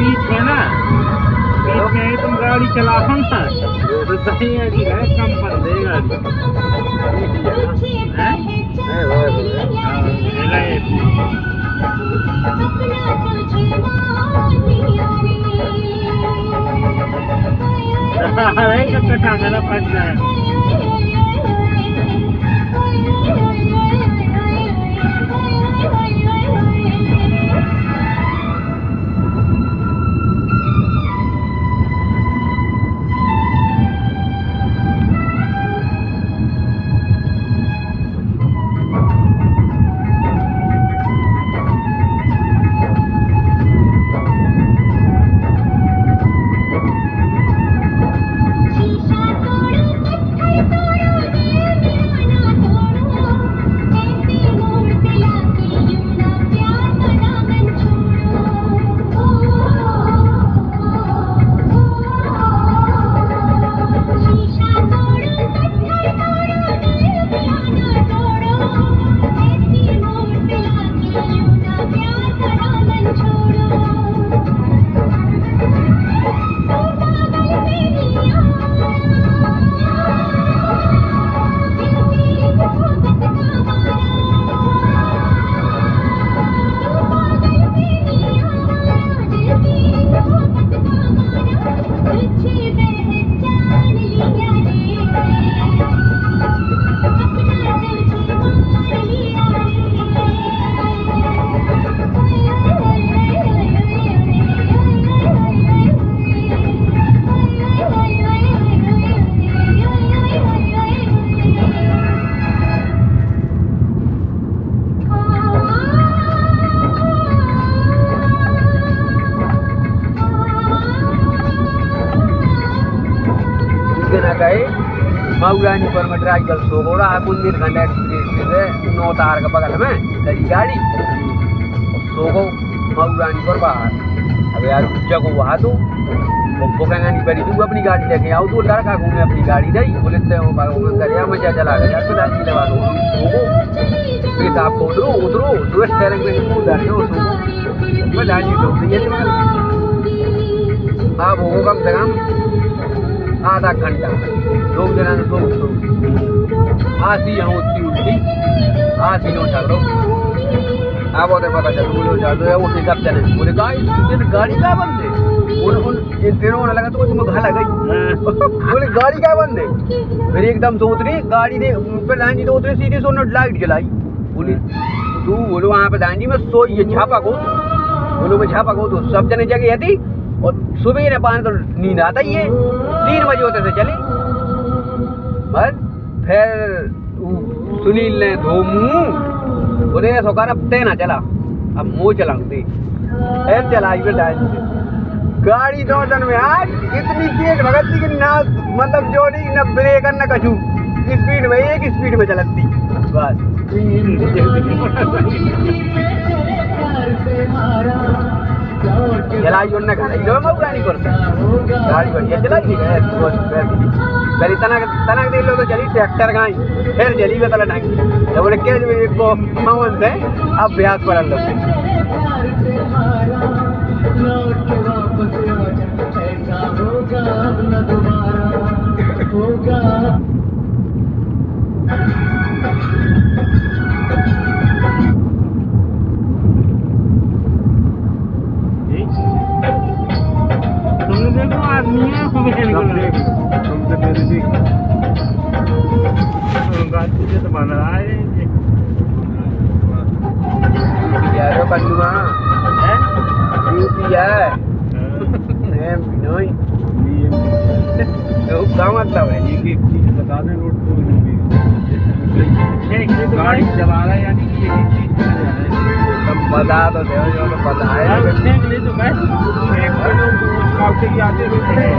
पीछे ना पीछे है तुम गाड़ी चलाओ ना तो सही है कि कम पर दे गाड़ी कट्ठा मेरा फट जाए गए मऊरानीपुर में ड्राइवर सो हो रहा बुंदेलखंड एक्सप्रेस से 9 तार के बगल में खड़ी गाड़ी सो गो मऊरानीपुर बाहर। अब यार जगह वहाँ तो बुकिंग नहीं पड़ी तू अपनी गाड़ी लेके आओ तो लड़का घूमे अपनी गाड़ी नहीं बोले करे मजा चला गया यार फिर लगा दो फिर आपको उतरो तो स्टेयरिंग पे उधर जो सो मैं डाली तो ये आप वो कम से कम आधा घंटा 2 जना ने 2 आसी यहाँ उठती आसी नो चलो अब वो पता चल बोलो जादू है वो सब चले बोले गाड़ी का बंद है उन तीनों ने लगा तो कुछ में घाला गई बोले गाड़ी का बंद है फिर एकदम से उतरी गाड़ी ने पे लाइन तो उतरी सीधे से लाइट जलाई बोली तू बोलो वहाँ पे दांडी में सो ये झापा को बोलो मैं झापा को तो सब जने जगह थी और सुबह ने 5 तो नींद आता ही है 3 बजे होते थे चली बस फिर सुनील ने धो मुँह बोले ऐसा कर अब तेना चला अब मुँह चलाऊंगी ऐसे चलाई फिर दांडी गाड़ी 2 दिन में आज इतनी तेज भगती कि ना मतलब जो नहीं ना ब्रेक ना कछू स्पीड में एक स्पीड में चलती बस चलाई उन्होंने घर लो मऊरानीपुर से गाड़ी बढ़िया चलाई थी पहले तनक दे लो तो चली ट्रैक्टर गाई फिर चली वे तला ढंग जब बोले क्या को मावन से अब ब्याज पर लो मतलब है एक चीज बता दें रोड तो गाड़ी चला रहा है यानी कि एक चीज सब बता तो दे जो पता है तो मैं आते रहते हैं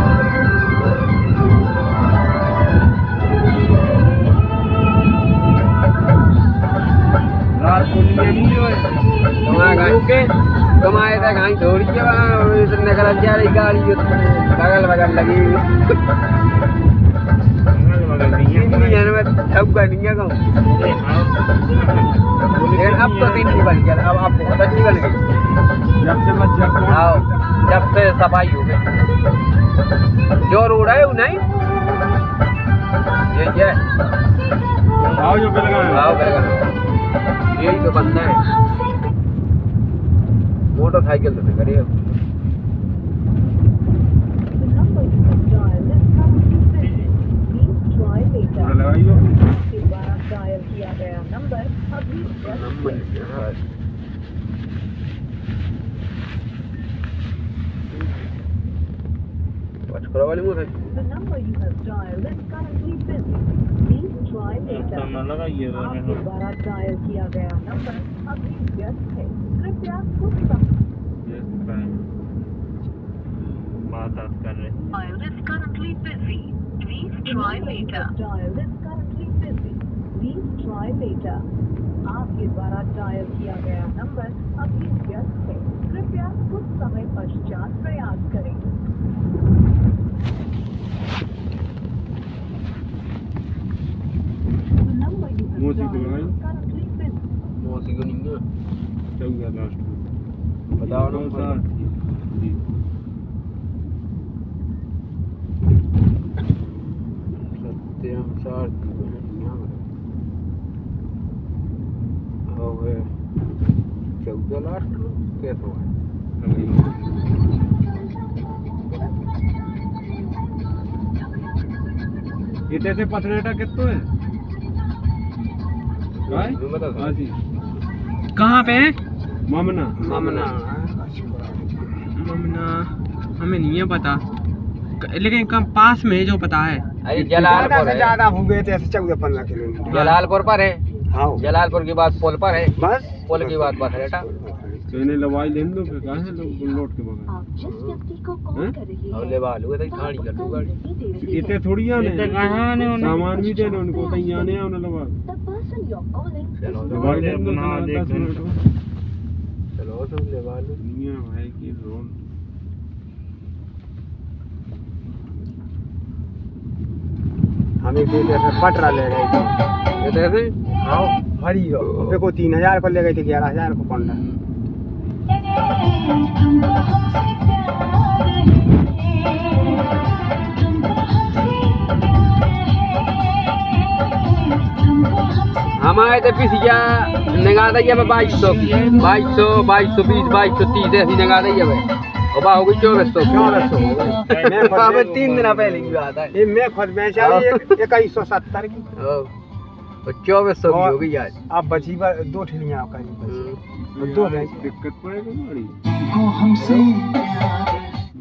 रात को नहीं जो है कमाए थे कहीं थोड़ी के निकल जा रही गाड़ी बगल बगल लगी लेकिन अब तो दिन नहीं बन गया अब आपको पता नहीं बन गई जब से सफाई हो गई जो रोड है वो नहीं ये आओ जो यही तो बंदा है मोटरसाइकिल तो करिए वाली मुझे द्वारा डायल किया गया नंबर अभी व्यस्त है कृपया कुछ बात कर रहे Dial is currently busy. Please try later. Dial is currently busy. Please try later. आपके द्वारा डायल किया गया नंबर अभी व्यस्त है कृपया कुछ समय पश्चात प्रयास करें। मोसी को लगाई मोसी को नहीं है चौगा लास्ट बताओ ना सत्यम सार और 14 लास्ट कैसे हुआ ये जैसे पथरेटा कितना है कहाँ पे है मामना मामना मामना हमें नहीं है पता लेकिन कम पास में है जो पता है अरे जलालपुर है ज्यादा हो गए थे ऐसे 14-15 किलोमीटर जलालपुर पर है हाँ जलालपुर के बाद पुल पर है बस पुल के बाद पथरेटा तो इन्हें लवाई लेने दो फिर कहाँ है लौट के बगल आप जिस व्यक्ति को कॉल कर रहे और हैं ले वालू है गाड़ी कर लूँ गाड़ी नहीं दे रहे इतने हैं। थोड़ी आने सामान भी देने उनको तो यहाँ आने उन्हें लवा The person you're calling चलो is लवाई लेने दो 10 मिनट में। चलो तो ले वालू दुनिया भाई की रोल हम एक दिन ऐसे पटरा ले गए थे। ये तो ऐसे हाँ भरी हो देखो 3000 को ले गए थे 11000 को पंडा। हम आए थे पिसिया नगा दी है 2200 2220 ऐसी नगा दी है भाई और बा हो गई 2400 हो गए। अब 3 दिन पहले की बात है ये मैं खुद में चाहिए 2170 की 2400 की हो गई आज। अब बची बार 2 ठेलियां का दो भैंस दिक्कत पड़ेगा गाड़ी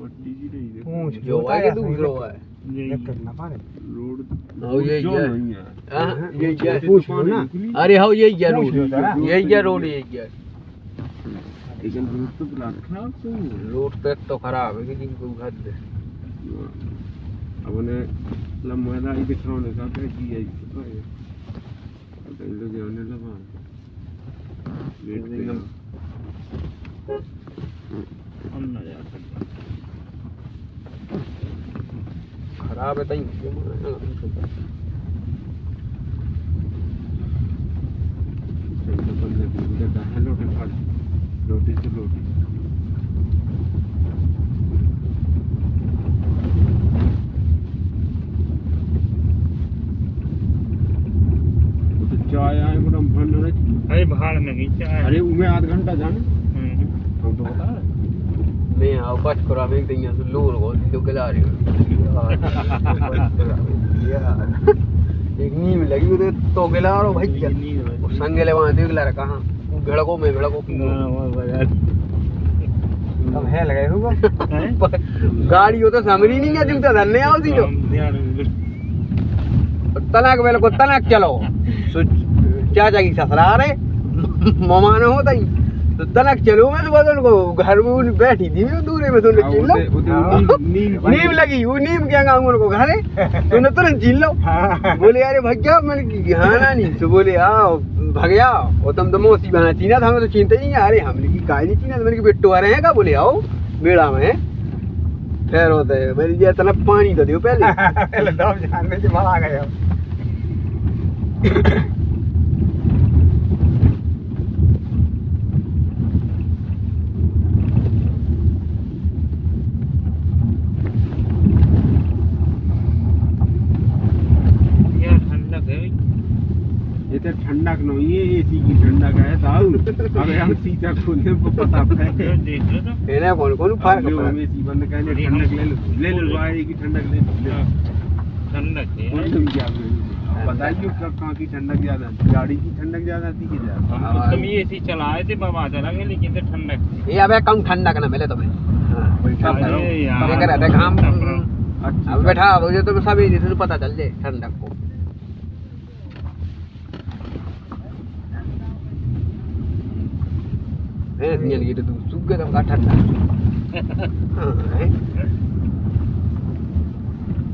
मट्टी जी नहीं है पूछ जो है कि दूसरो है दिक्कत ना पारे रोड हाँ, यही जो है। नहीं है हाँ, यही है पूछ लो ना। अरे हाँ यही है रोड पूछ लो जरा। यही है रोड यही है लेकिन रोड तो प्लाट खराब से है रोड पे तो खराब है कि कोई घर दे अब उन्हें लम्बा ही दिखाने का कि यही तो है अब इन लोग आने लगा वेट पे हम ना जा सकते खराब है तई तो बंदे भी उधर है लोटे खा लोटे से लोटे वो तो चाय आए बड़ा भंड रहे अरे बाहर में गई चाय अरे उमें आध घंटा जाने हम तो बता रहे मैं आओ बच करा में एक दिन से लोर को तो गला रही एक नीम लगी उधर तो गला रो भैया वो संगले वहां देख ला कहां घड़को में घड़को अब है लगे होगा गाड़ी हो तो समरी नहीं है जूता धरने आओ सी जो तलाक वेल को तलाक चलो चाचा की ससुराल है ममान होता ही तो तलाक चलो मैं तो बदल को घर में बैठी थी मैं दूर में तो चिल्लो नीम लगी वो नीम क्या गाँव उनको घर है तूने तुरंत चिल्लो बोले अरे भैया मैंने हाँ नहीं तो बोले आओ भगया और तुम तो मौसी बना चीना था हमें तो चिंता ही नहीं अरे हमने की काय नहीं चीना मैंने की बेटो आ रहे हैं का बोले आओ बेड़ा में फिर होता है मेरी ये इतना पानी तो दियो पहले दम जानने से मारा गया ये तो ठंडक नहीं है एसी की ठंडक है तो अरे हम सीधा खोलने को पता है इन्हें कौन फर्क जो पड़ा हम एसी बंद करने ठंडक ले लो भाई की ठंडक ले ठंडक है तुम क्या बताइए कहाँ की ठंडक ज्यादा गाड़ी की ठंडक ज्यादा थी कि ज्यादा तुम ये एसी चलाए थे बाबा चलाएंगे लेकिन तो ठंडक ये अबे कम ठंडा करना मिले तुम्हें अरे यार ये कर रहा था काम अब बैठा मुझे तो सब इधर पता चल जाए ठंडक को nil gitu tuh juga tuh kadang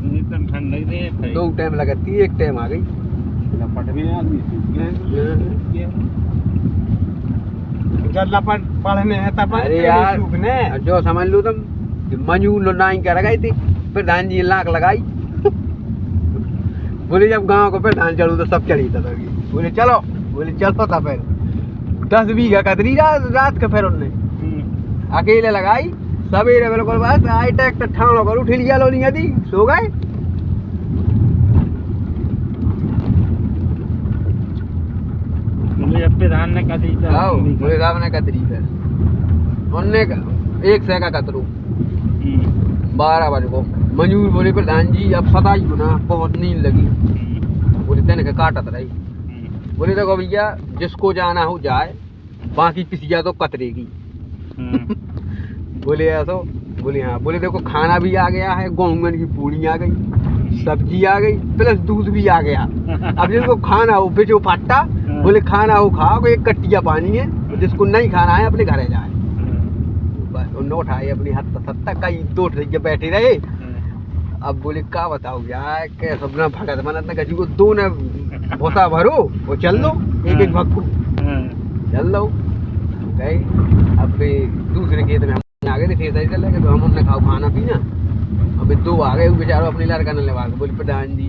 ये तो ठंडक दे है दो टाइम लगाती एक टाइम आ गई लपट में आदमी सूख गए जब लपट पढ़ने है तब अरे यार सूखने जो समझ लो तुम मंजू लोनाई कर गई थी प्रधान जी लाख लगाई बोले जब गांव को प्रधान चढ़ू तो सब चढ़ी था बोले चलो था फिर 10 बीघा कतरी रात के फिर उनने अकेले लगाई सवेरे बिल्कुल बस आई ट्रैक्टर ठाणो कर उठ लिया लो नहीं थी सो गए मुझे अब प्रधान ने कहा था आओ बोले साहब ने कतरी फिर उनने एक सै का कतरू 12 बजे को मंजूर बोले प्रधान जी अब 27 गुना बहुत नींद लगी बोले तेने के काटत रही बोले देखो भैया जिसको जाना हो जाए बाकी पिसिया तो कतरेगी बोले ऐसा बोले हाँ बोले देखो खाना भी आ गया है गेहूं की पूड़ी आ गई सब्जी आ गई प्लस दूध भी आ गया अब जिसको खाना हो बेचो फट्टा बोले खाना हो खाओ एक कट्टिया पानी है जिसको नहीं खाना है अपने घरे जाए। बस उन्होंने उठाई अपनी हाथ सत्ता कई 2 ठिके बैठे रहे। अब बोले क्या बताओ यार के सबना भगत बनत न को 2 ने भोसा भरो वो चल लो एक भक्कू चल लो गए। अब दूसरे खेत में हम आ गए थे फिर सही चले गए तो हमने खाओ खाना पीना। अब 2 आ गए बेचारो अपने लड़का ने लगा बोले प्रधान जी